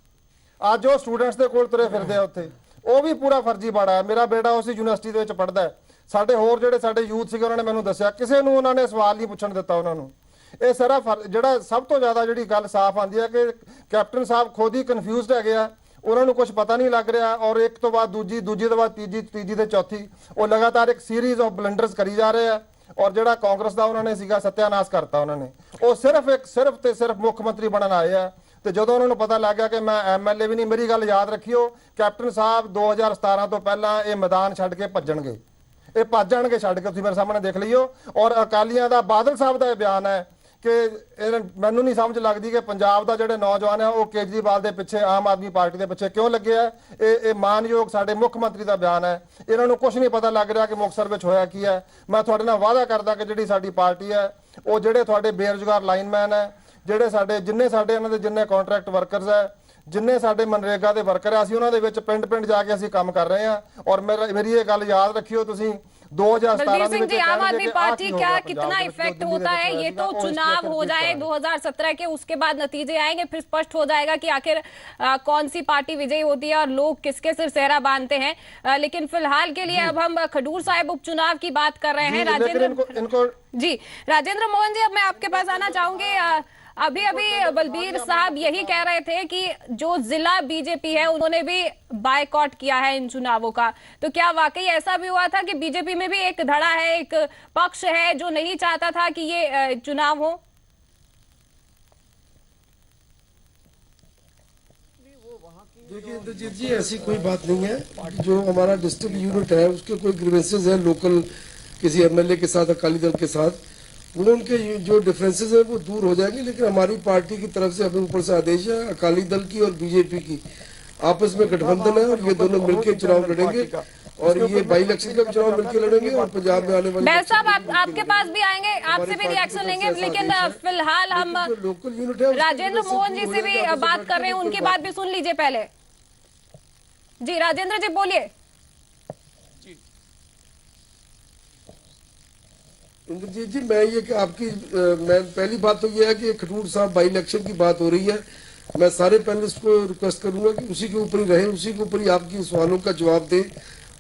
ਅੱਜ ਉਹ ਸਟੂਡੈਂਟਸ ਦੇ ਕੋਲ ਤੁਰੇ ਫਿਰਦੇ ਆ ਉੱਥੇ, ਉਹ ਵੀ ਪੂਰਾ ਫਰਜ਼ੀ ਬਾੜਾ ਹੈ। ਮੇਰਾ ਬੇਟਾ ਉਸੇ ਯੂਨੀਵਰਸਿਟੀ ਦੇ ਵਿੱਚ ਪੜ੍ਹਦਾ ਹੈ। ਸਾਡੇ ਹੋਰ ਜਿਹੜੇ ਸਾਡੇ ਯੂਥ ਸੀਗੇ ਉਹਨਾਂ ਨੇ ਮੈਨੂੰ ਦੱਸਿਆ, ਕਿਸੇ ਨੂੰ ਉਹਨਾਂ ਨੇ ਸਵਾਲ ਨਹੀਂ ਪੁੱਛਣ ਦਿੱਤਾ ਉਹਨਾਂ ਨੂੰ। ਇਹ ਸਾਰਾ ਜਿਹੜਾ ਸਭ ਤੋਂ ਜ਼ਿਆਦਾ ਜਿਹੜੀ ਗੱਲ ਸਾਫ਼ ਆਉਂਦੀ ਹੈ ਕਿ ਕੈਪਟਨ ਸਾਹਿਬ ਖੁਦ ਹੀ ਕਨਫਿਊਜ਼ਡ ਹੈਗੇ ਆ, ਉਹਨਾਂ ਨੂੰ ਕੁਝ ਪਤਾ ਨਹੀਂ ਲੱਗ ਰਿਹਾ। ਔਰ ਇੱਕ ਤੋਂ ਬਾਅਦ ਦੂਜੀ ਤੋਂ ਬਾਅਦ ਤੀਜੀ ਤੇ ਚੌਥੀ ਉਹ ਲਗਾਤਾਰ ਇੱਕ ਸੀਰੀਜ਼ ਆਫ ਬਲੰਡਰਸ ਕਰੀ ਜਾ ਰਹੇ ਆ। ਔਰ ਜਿਹੜਾ ਕਾਂਗਰਸ ਦਾ ਉਹਨਾਂ ਨੇ ਸੀਗਾ ਸਤਿਆਨਾਸ਼ ਕਰਤਾ ਉਹਨਾਂ ਨੇ। ਉਹ ਸਿਰਫ ਮੁੱਖ ਮੰਤਰੀ ਬਣਨ ਆਏ ਆ। ਤੇ ਜਦੋਂ ਉਹਨਾਂ ਨੂੰ ਪਤਾ ਲੱਗ ਗਿਆ ਕਿ ਮੈਂ ਐਮਐਲਏ ਵੀ ਨਹੀਂ, ਮੇਰੀ ਗੱਲ ਯਾਦ ਰੱਖਿਓ, ਕੈਪਟਨ ਸਾਹਿਬ 2017 ਤੋਂ ਪਹਿਲਾਂ ਇਹ ਮੈਦਾਨ ਛੱਡ ਕੇ ਭੱਜਣਗੇ, ਇਹ ਭੱਜ ਜਾਣਗੇ ਛੱਡ ਕੇ। ਤੁਸੀਂ ਮੇਰੇ ਸਾਹਮਣੇ ਦੇਖ ਲਈਓ। ਔਰ ਅਕਾਲੀਆਂ ਦਾ ਬਾਦਲ ਸਾਹਿਬ ਦਾ ਇਹ ਬਿਆਨ ਹੈ ਕਿ ਮੈਨੂੰ ਨਹੀਂ ਸਮਝ ਲੱਗਦੀ ਕਿ ਪੰਜਾਬ ਦਾ ਜਿਹੜੇ ਨੌਜਵਾਨ ਹੈ ਉਹ ਕੇਜਰੀਵਾਲ ਦੇ ਪਿੱਛੇ, ਆਮ ਆਦਮੀ ਪਾਰਟੀ ਦੇ ਪਿੱਛੇ ਕਿਉਂ ਲੱਗੇ ਆ। ਇਹ ਮਾਨਯੋਗ ਸਾਡੇ ਮੁੱਖ ਮੰਤਰੀ ਦਾ ਬਿਆਨ ਹੈ, ਇਹਨਾਂ ਨੂੰ ਕੁਝ ਨਹੀਂ ਪਤਾ ਲੱਗ ਰਿਹਾ ਕਿ ਮੁਕਤਸਰ ਵਿੱਚ ਹੋਇਆ ਕੀ ਹੈ। ਮੈਂ ਤੁਹਾਡੇ ਨਾਲ ਵਾਅਦਾ ਕਰਦਾ ਕਿ ਜਿਹੜੀ ਸਾਡੀ ਪਾਰਟੀ ਹੈ, ਉਹ ਜਿਹੜੇ ਤੁਹਾਡੇ ਬੇਰੁਜ਼ਗਾਰ ਲਾਈਨਮੈਨ ਹੈ, ਜਿਹੜੇ ਸਾਡੇ ਜਿੰਨੇ ਸਾਡੇ ਇਹਨਾਂ ਦੇ ਜਿੰਨੇ ਕੰਟਰੈਕਟ ਵਰਕਰਸ ਹੈ, ਜਿੰਨੇ ਸਾਡੇ ਮਨਰੇਗਾ ਦੇ ਵਰਕਰ ਆ, ਅਸੀਂ ਉਹਨਾਂ ਦੇ ਵਿੱਚ ਪਿੰਡ ਜਾ ਕੇ ਅਸੀਂ ਕੰਮ ਕਰ ਰਹੇ ਹਾਂ। ਔਰ ਮੇਰੀ ਇਹ ਗੱਲ याद रखियो ਤੁਸੀਂ, 2017 सिंह जी, आम आदमी पार्टी क्या कितना इफेक्ट होता है, ये तो चुनाव हो जाए 2017 के, उसके बाद नतीजे आएंगे, फिर स्पष्ट हो जाएगा कि आखिर कौन सी पार्टी विजयी होती है और लोग किसके सिर सेहरा बांधते हैं। लेकिन फिलहाल के लिए अब हम खडूर साहिब उपचुनाव की बात कर रहे हैं। राजेंद्र मोहन जी, अब मैं आपके पास आना चाहूंगी। अभी बलबीर साहब यही कह रहे थे कि जो जिला बीजेपी है उन्होंने भी बायकॉट किया है इन चुनावों का, तो क्या वाकई ऐसा भी हुआ था कि बीजेपी में भी एक धड़ा है, एक पक्ष है जो नहीं चाहता था कि ये चुनाव हो? देखिए इंद्रजीत जी, ऐसी कोई बात नहीं है। जो हमारा डिस्ट्रिक्ट यूनिट है उसके कोई ग्रीवेंसेज है लोकल किसी एमएलए के साथ, अकाली दल के साथ, वो उनके जो डिफरेंसेस है वो दूर हो जाएंगे। लेकिन हमारी पार्टी की तरफ से अभी ऊपर से आदेश है, अकाली दल की और बीजेपी की आपस में गठबंधन है और ये दोनों मिलकर चुनाव लड़ेंगे और ये बाई इलेक्शन का चुनाव मिलकर लड़ेंगे और पंजाब में आने वाले। बैस साहब, आपके पास भी आएंगे, आपसे भी रिएक्शन लेंगे, लेकिन फिलहाल हम लोकल यूनिट है राजेंद्र मोहन जी से भी बात कर रहे हैं, उनकी बात भी सुन लीजिए पहले। जी राजेंद्र जी, बोलिए। इंद्रजीत जी, मैं ये कि आपकी मैं पहली बात तो ये है कि खडूर साहब बाई इलेक्शन की बात हो रही है। मैं सारे पैनलिस्ट को रिक्वेस्ट करूंगा कि उसी के ऊपर ही रहें, उसी के ऊपर ही आपकी सवालों का जवाब दें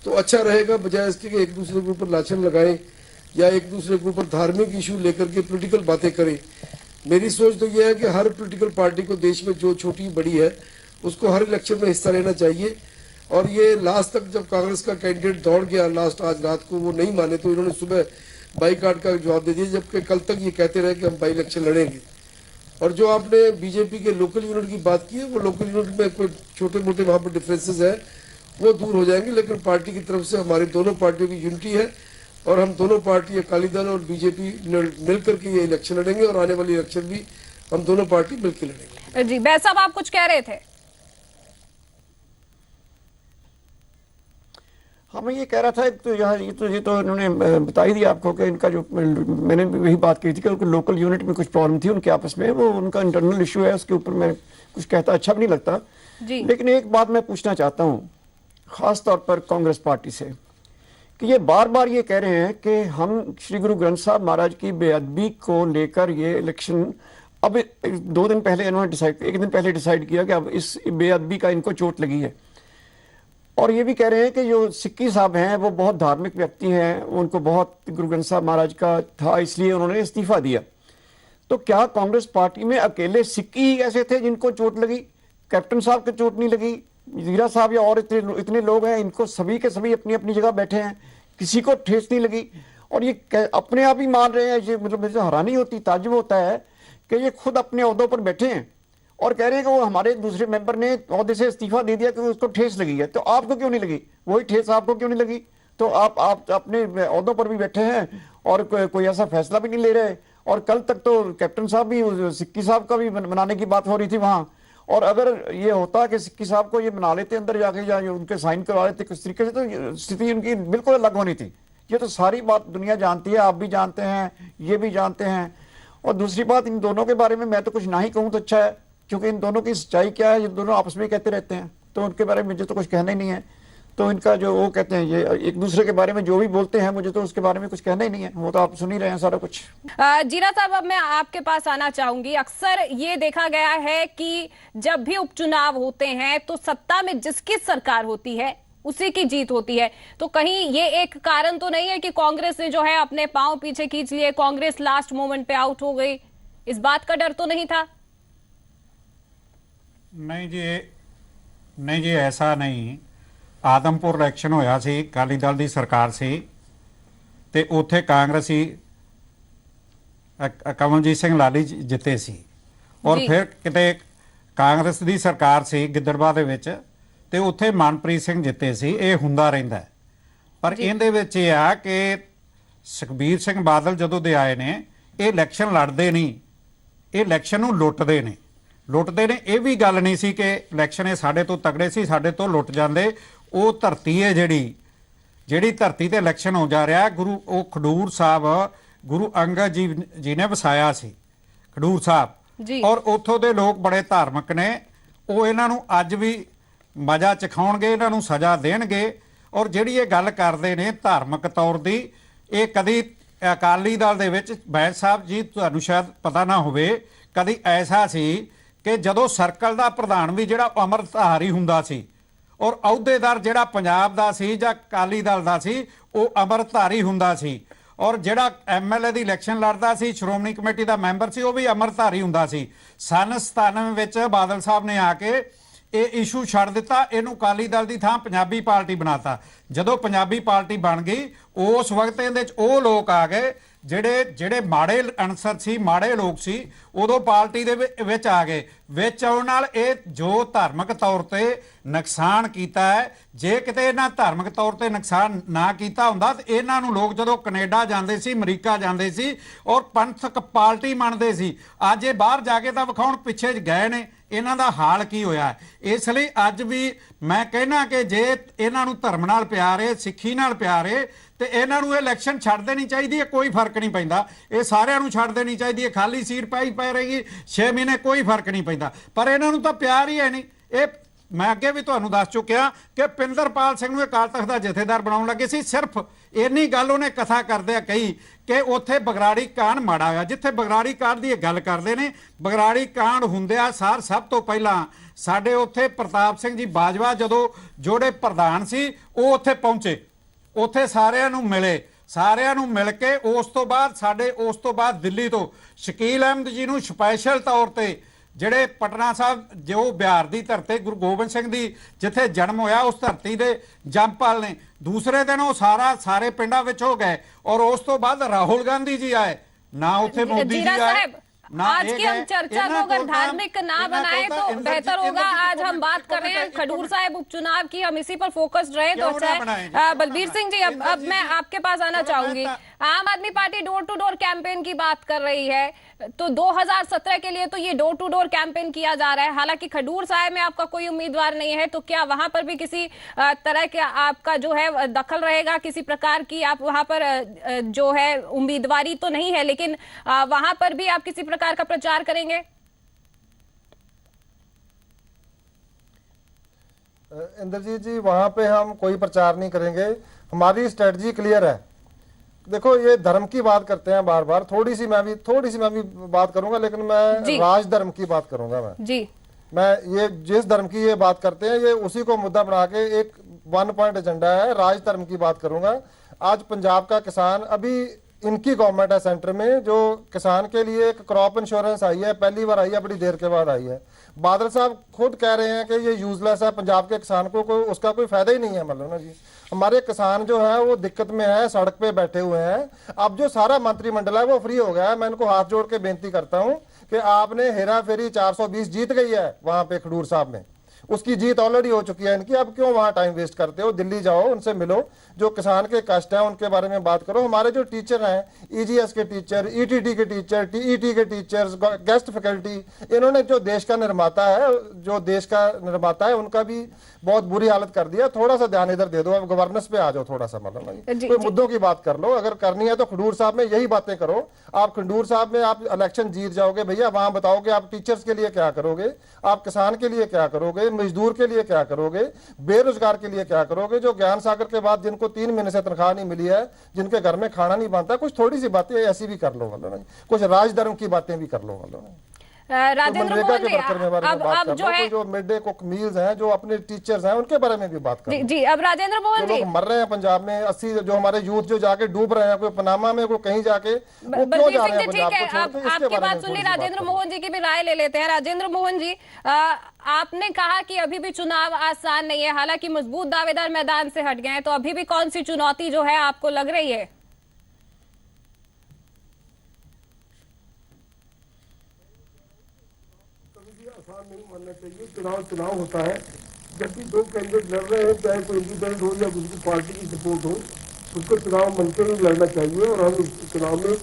तो अच्छा रहेगा, बजाय इसके कि एक दूसरे के ऊपर लाछन लगाएं या एक दूसरे के ऊपर धार्मिक इशू लेकर के पॉलिटिकल बातें करें। मेरी सोच तो यह है कि हर पॉलिटिकल पार्टी को देश में जो छोटी बड़ी है उसको हर इलेक्शन में हिस्सा लेना चाहिए। और ये लास्ट तक जब कांग्रेस का कैंडिडेट दौड़ गया लास्ट आज रात को, वो नहीं माने तो इन्होंने सुबह बाईकाट का जवाब दे दिया, जबकि कल तक ये कहते रहे कि हम बाई इलेक्शन लड़ेंगे। और जो आपने बीजेपी के लोकल यूनिट की बात की है, वो लोकल यूनिट में कोई छोटे मोटे वहां पर डिफरेंसेस है वो दूर हो जाएंगे। लेकिन पार्टी की तरफ से हमारी दोनों पार्टियों की यूनिटी है और हम दोनों पार्टी, अकाली दल और बीजेपी मिलकर के ये इलेक्शन लड़ेंगे और आने वाली इलेक्शन भी हम दोनों पार्टी मिलकर लड़ेंगे। जी बैस साहब, आप कुछ कह रहे थे? हाँ, मैं ये कह रहा था तो यहाँ ये तो इन्होंने बता ही दिया आपको कि इनका जो, मैंने भी वही बात की थी कि लोकल यूनिट में कुछ प्रॉब्लम थी उनके आपस में, वो उनका इंटरनल इशू है, उसके ऊपर मैं कुछ कहता अच्छा भी नहीं लगता जी। लेकिन एक बात मैं पूछना चाहता हूँ खास तौर पर कांग्रेस पार्टी से कि ये बार बार ये कह रहे हैं कि हम श्री गुरु ग्रंथ साहब महाराज की बेअदबी को लेकर ये इलेक्शन, अब 2 दिन पहले इन्होंने एक दिन पहले डिसाइड किया कि अब इस बेअदबी का इनको चोट लगी है। और ये भी कह रहे हैं कि जो सिक्की साहब हैं वो बहुत धार्मिक व्यक्ति हैं, उनको बहुत गुरु ग्रंथ साहब महाराज का था इसलिए उन्होंने इस्तीफा दिया। तो क्या कांग्रेस पार्टी में अकेले सिक्की ही ऐसे थे जिनको चोट लगी? कैप्टन साहब को चोट नहीं लगी, जीरा साहब या और इतने लोग हैं, इनको सभी के सभी अपनी अपनी जगह बैठे हैं, किसी को ठेस नहीं लगी। और ये अपने आप ही मान रहे हैं, ये मतलब मुझे हैरानी होती, ताज्जुब होता है कि ये खुद अपने ओहदों पर बैठे हैं और कह रहे हैं कि वो हमारे दूसरे मेंबर ने ओहदे से इस्तीफा दे दिया कि उसको ठेस लगी है। तो आपको क्यों नहीं लगी? वही ठेस आपको क्यों नहीं लगी? तो आप अपने ओहदों पर भी बैठे हैं और कोई ऐसा फैसला भी नहीं ले रहे। और कल तक तो कैप्टन साहब भी, सिक्की साहब का भी मनाने की बात हो रही थी वहां। और अगर ये होता कि सिक्की साहब को ये मना लेते अंदर जाके या उनके साइन करवा लेते किस तरीके से, तो स्थिति उनकी बिल्कुल अलग होनी थी। ये तो सारी बात दुनिया जानती है, आप भी जानते हैं, ये भी जानते हैं। और दूसरी बात, इन दोनों के बारे में मैं तो कुछ ना ही कहूँ तो अच्छा है, क्योंकि इन दोनों की सच्चाई क्या है ये दोनों आपस में कहते रहते हैं, तो उनके बारे में मुझे तो कुछ कहना ही नहीं है। तो इनका जो वो कहते हैं, ये एक दूसरे के बारे में जो भी बोलते हैं, मुझे तो उसके बारे में कुछ कहना ही नहीं है, वो तो आप सुन ही रहे हैं सारा कुछ। जीरा साहब, अब मैं आपके पास आना चाहूंगी। अक्सर ये देखा गया है कि जब भी उपचुनाव होते हैं तो सत्ता में जिसकी सरकार होती है उसी की जीत होती है। तो कहीं ये एक कारण तो नहीं है कि कांग्रेस ने जो है अपने पांव पीछे खींच लिए, कांग्रेस लास्ट मोमेंट पे आउट हो गई, इस बात का डर तो नहीं था? नहीं जी, ऐसा नहीं। आदमपुर इलेक्शन होया सी, अकाली दल की सरकार सी ते उत्थे कांग्रेसी कमलजीत सिंह लाली जिते सी और फिर किते कांग्रेस की सरकार सी गिद्दड़बाह दे विच ते उत्थे मनप्रीत सिंह जिते सी। ये हुंदा रहिंदा है। पर इहदे विच ये आ कि सुखबीर सिंह बादल जदों दे आए ने, ये इलैक्शन लड़दे नहीं, ਇਹ ਇਲੈਕਸ਼ਨ ਨੂੰ ਲੁੱਟਦੇ ਨੇ। ਇਹ ਵੀ ਗੱਲ ਨਹੀਂ ਸੀ ਕਿ ਇਲੈਕਸ਼ਨ ਇਹ ਸਾਡੇ ਤੋਂ ਤਗੜੇ ਸੀ, ਸਾਡੇ ਤੋਂ ਲੁੱਟ ਜਾਂਦੇ। ਉਹ ਧਰਤੀ ਹੈ ਜਿਹੜੀ ਧਰਤੀ ਤੇ ਇਲੈਕਸ਼ਨ ਹੋ ਜਾ ਰਿਹਾ ਗੁਰੂ, ਉਹ ਖਡੂਰ ਸਾਹਿਬ ਗੁਰੂ ਅੰਗਦ ਜੀ ਨੇ ਵਸਾਇਆ ਸੀ ਖਡੂਰ ਸਾਹਿਬ, ਔਰ ਉੱਥੋਂ ਦੇ ਲੋਕ ਬੜੇ ਧਾਰਮਿਕ ਨੇ। ਉਹ ਇਹਨਾਂ ਨੂੰ ਅੱਜ ਵੀ ਮਜ਼ਾ ਚਖਾਉਣਗੇ, ਇਹਨਾਂ ਨੂੰ ਸਜ਼ਾ ਦੇਣਗੇ। ਔਰ ਜਿਹੜੀ ਇਹ ਗੱਲ ਕਰਦੇ ਨੇ ਧਾਰਮਿਕ ਤੌਰ ਦੀ, ਇਹ ਕਦੀ ਅਕਾਲੀ ਦਲ ਦੇ ਵਿੱਚ ਬੈਂਸ ਸਾਹਿਬ ਜੀ ਤੁਹਾਨੂੰ ਸ਼ਾਇਦ ਪਤਾ ਨਾ ਹੋਵੇ, ਕਦੀ ਐਸਾ ਸੀ ਕਿ ਜਦੋਂ ਸਰਕਲ ਦਾ ਪ੍ਰਧਾਨ ਵੀ ਜਿਹੜਾ ਅੰਮ੍ਰਿਤਧਾਰੀ ਹੁੰਦਾ ਸੀ ਔਰ ਅਹੁਦੇਦਾਰ ਜਿਹੜਾ ਪੰਜਾਬ ਦਾ ਸੀ ਜਾਂ ਅਕਾਲੀ ਦਲ ਦਾ ਸੀ ਉਹ ਅੰਮ੍ਰਿਤਧਾਰੀ ਹੁੰਦਾ ਸੀ, ਔਰ ਜਿਹੜਾ MLA ਦੀ ਇਲੈਕਸ਼ਨ ਲੜਦਾ ਸੀ ਸ਼੍ਰੋਮਣੀ ਕਮੇਟੀ ਦਾ ਮੈਂਬਰ ਸੀ ਉਹ ਵੀ ਅੰਮ੍ਰਿਤਧਾਰੀ ਹੁੰਦਾ ਸੀ। ਸੰਨ 97 ਵਿੱਚ ਬਾਦਲ ਸਾਹਿਬ ਨੇ ਆ ਕੇ ਇਹ ਇਸ਼ੂ ਛੱਡ ਦਿੱਤਾ, ਇਹਨੂੰ ਅਕਾਲੀ ਦਲ ਦੀ ਥਾਂ ਪੰਜਾਬੀ ਪਾਰਟੀ ਬਣਾਤਾ। ਜਦੋਂ ਪੰਜਾਬੀ ਪਾਰਟੀ ਬਣ ਗਈ ਉਸ ਵਕਤ ਇਹਦੇ 'ਚ ਉਹ ਲੋਕ ਆ ਗਏ ਜਿਹੜੇ ਮਾੜੇ ਅਨਸਰ ਸੀ, ਮਾੜੇ ਲੋਕ ਸੀ, ਉਦੋਂ ਪਾਰਟੀ ਦੇ ਵਿੱਚ ਆ ਗਏ। ਵਿੱਚ ਆਉਣ ਨਾਲ ਇਹ ਜੋ ਧਾਰਮਿਕ ਤੌਰ ਤੇ ਨੁਕਸਾਨ ਕੀਤਾ ਹੈ, ਜੇ ਕਿਤੇ ਇਹਨਾਂ ਧਾਰਮਿਕ ਤੌਰ ਤੇ ਨੁਕਸਾਨ ਨਾ ਕੀਤਾ ਹੁੰਦਾ ਤਾਂ ਇਹਨਾਂ ਨੂੰ ਲੋਕ ਜਦੋਂ ਕੈਨੇਡਾ ਜਾਂਦੇ ਸੀ, ਅਮਰੀਕਾ ਜਾਂਦੇ ਸੀ ਔਰ ਪੰਥਕ ਪਾਰਟੀ ਮੰਨਦੇ ਸੀ। ਅੱਜ ਇਹ ਬਾਹਰ ਜਾ ਕੇ ਤਾਂ ਵਿਖਾਉਣ ਪਿੱਛੇ ਗਏ ਨੇ, ਇਹਨਾਂ ਦਾ ਹਾਲ ਕੀ ਹੋਇਆ। ਇਸ ਲਈ ਅੱਜ ਵੀ ਮੈਂ ਕਹਿਣਾ ਕਿ ਜੇ ਇਹਨਾਂ ਨੂੰ ਧਰਮ ਨਾਲ ਪਿਆਰ ਹੈ, ਸਿੱਖੀ ਨਾਲ ਪਿਆਰ ਹੈ, ਤੇ ਇਹਨਾਂ ਨੂੰ ਇਲੈਕਸ਼ਨ ਛੱਡ ਦੇਣੀ ਚਾਹੀਦੀ ਹੈ, ਕੋਈ ਫਰਕ ਨਹੀਂ ਪੈਂਦਾ। ਇਹ ਸਾਰਿਆਂ ਨੂੰ ਛੱਡ ਦੇਣੀ ਚਾਹੀਦੀ ਹੈ, ਖਾਲੀ ਸੀਟ ਪੈ ਰਹੀ 6 ਮਹੀਨੇ ਕੋਈ ਫਰਕ ਨਹੀਂ ਪੈਂਦਾ। ਪਰ ਇਹਨਾਂ ਨੂੰ ਤਾਂ ਪਿਆਰ ਹੀ ਹੈ ਨਹੀਂ। ਇਹ ਮੈਂ ਅੱਗੇ ਵੀ ਤੁਹਾਨੂੰ ਦੱਸ ਚੁੱਕਿਆ ਕਿ ਪਿੰਦਰਪਾਲ ਸਿੰਘ ਨੂੰ ਅਕਾਲ ਤਖਤ ਦਾ ਜਥੇਦਾਰ ਬਣਾਉਣ ਲੱਗੇ ਸੀ। ਸਿਰਫ ਇੰਨੀ ਗੱਲ ਉਹਨੇ ਕਥਾ ਕਰਦਿਆਂ ਕਹੀ ਕਿ ਉੱਥੇ ਬਗਰਾੜੀ ਕਾਂਡ ਮਾੜਾ ਹੋਇਆ। ਜਿੱਥੇ ਬਗਰਾੜੀ ਕਾਂਡ ਦੀ ਇਹ ਗੱਲ ਕਰਦੇ ਨੇ, ਬਗਰਾੜੀ ਕਾਂਡ ਹੁੰਦਿਆ ਸਾਰ ਸਭ ਤੋਂ ਪਹਿਲਾਂ ਸਾਡੇ ਉੱਥੇ ਪ੍ਰਤਾਪ ਸਿੰਘ ਜੀ ਬਾਜਵਾ ਜਦੋਂ ਜਿਹੜੇ ਪ੍ਰਧਾਨ ਸੀ ਉਹ ਉੱਥੇ ਪਹੁੰਚੇ, ਉੱਥੇ ਸਾਰਿਆਂ ਨੂੰ ਮਿਲ ਕੇ ਉਸ ਤੋਂ ਬਾਅਦ ਦਿੱਲੀ ਤੋਂ ਸ਼ਕੀਲ ਅਹਿਮਦ ਜੀ ਨੂੰ ਸਪੈਸ਼ਲ ਤੌਰ ਤੇ ਜਿਹੜੇ ਪਟਨਾ ਸਾਹਿਬ ਜੋ ਬਿਹਾਰ ਦੀ ਧਰਤੀ ਗੁਰੂ ਗੋਬਿੰਦ ਸਿੰਘ ਦੀ ਜਿੱਥੇ ਜਨਮ ਹੋਇਆ ਉਸ ਧਰਤੀ ਦੇ ਜੰਪਾਲ ਨੇ ਦੂਸਰੇ ਦਿਨ ਉਹ ਸਾਰੇ ਪਿੰਡਾਂ ਵਿੱਚ ਹੋ ਗਏ। ਔਰ ਉਸ ਤੋਂ ਬਾਅਦ ਰਾਹੁਲ गांधी जी आए, ना उठे मोदी जी आए। आज की हम चर्चा को अगर धार्मिक ना बनाए तो बेहतर होगा। आज हम बात कर रहे हैं खडूर साहिब उपचुनाव की, हम इसी पर फोकस्ड रहे तो अच्छा है। बलबीर सिंह जी, अब मैं आपके पास आना चाहूंगी। Aam Aadmi Party door to door campaign की बात कर रही है, तो 2017 के लिए तो ये डोर टू डोर कैंपेन किया जा रहा है। हालांकि खडूर साहिब में आपका कोई उम्मीदवार नहीं है, तो क्या वहां पर भी किसी तरह के आपका जो है दखल रहेगा? किसी प्रकार की आप वहां पर जो है उम्मीदवारी तो नहीं है, लेकिन वहां पर भी आप किसी प्रकार का प्रचार करेंगे? इंद्रजीत जी, वहां पे हम कोई प्रचार नहीं करेंगे। हमारी स्ट्रेटजी क्लियर है। देखो, ये धर्म की बात करते हैं बार बार, थोड़ी सी मैं भी बात करूंगा, लेकिन मैं राज धर्म की बात करूंगा। मैं ये जिस धर्म की ये बात करते हैं, ये उसी को मुद्दा बना के एक 1 पॉइंट एजेंडा है, राज धर्म की बात करूंगा। आज पंजाब का किसान, अभी इनकी गवर्नमेंट है सेंटर में, जो किसान के लिए एक क्रॉप इंश्योरेंस आई है, पहली बार आई है, बड़ी देर के बाद आई है। बादल साहब खुद कह रहे हैं कि ये यूजलेस है, पंजाब के किसान को उसका कोई फायदा ही नहीं है। मतलब ना जी, हमारे किसान जो है वो दिक्कत में है, सड़क पे बैठे हुए हैं। अब जो सारा मंत्रिमंडल है वो फ्री हो गया है। मैं इनको हाथ जोड़ के बेनती करता हूं कि आपने हेरा फेरी 420 जीत गई है वहां पे खडूर साहब में, उसकी जीत ऑलरेडी हो चुकी है इनकी। अब क्यों वहां टाइम वेस्ट करते हो? दिल्ली जाओ, उनसे मिलो, जो किसान के कष्ट हैं उनके बारे में बात करो। हमारे जो टीचर हैं, EGS के टीचर, ETT के टीचर, TET के टीचर्स, गेस्ट फैकल्टी, इन्होंने जो देश का निर्माता है उनका भी बहुत बुरी हालत कर दिया। थोड़ा सा ध्यान इधर दे दो, अब गवर्नेंस पे आ जाओ थोड़ा सा। मतलब कोई मुद्दों की बात कर लो, अगर करनी है तो खडूर साहब में यही बातें करो। आप खडूर साहब में आप इलेक्शन जीत जाओगे भैया, वहां बताओ कि आप टीचर्स के लिए क्या करोगे, आप किसान के लिए क्या करोगे, मजदूर के लिए क्या करोगे, बेरोजगार के लिए क्या करोगे, जो ज्ञान सागर के बाद जिनको 3 महीने से तनख्वाह नहीं मिली है, जिनके घर में खाना नहीं बनता, कुछ थोड़ी सी बातें ऐसी भी कर लो। मतलब कुछ राजधर्म की बातें भी कर लो। मतलब राजेंद्र मोहन जी, अब जो है जो मिड डे कुक मील्स हैं, जो अपने टीचर्स हैं, उनके बारे में भी बात करो। जी, अब राजेंद्र मोहन जी, मर रहे हैं पंजाब में 80 जो हमारे यूथ जो जाके डूब रहे हैं, कोई पनामा में, कोई कहीं जाके, वो क्यों जा रहे हैं पंजाब को छोड़ के? आपकी बात सुन ली, राजेंद्र मोहन जी की भी राय ले लेते हैं। राजेंद्र मोहन जी, आपने कहा कि अभी भी चुनाव आसान नहीं है, हालांकि मजबूत दावेदार मैदान से हट गए हैं, तो अभी भी कौन सी चुनौती जो है आपको लग रही है? आसान नहीं मानना चाहिए। चुनाव होता है, जब भी 2 कैंडिडेट लड़ रहे हैं, चाहे कोई इंडिपेंडेंट हो या दूसरी पार्टी की सपोर्ट हो, उसको चुनाव मन के ही लड़ना चाहिए। और हम इस चुनाव में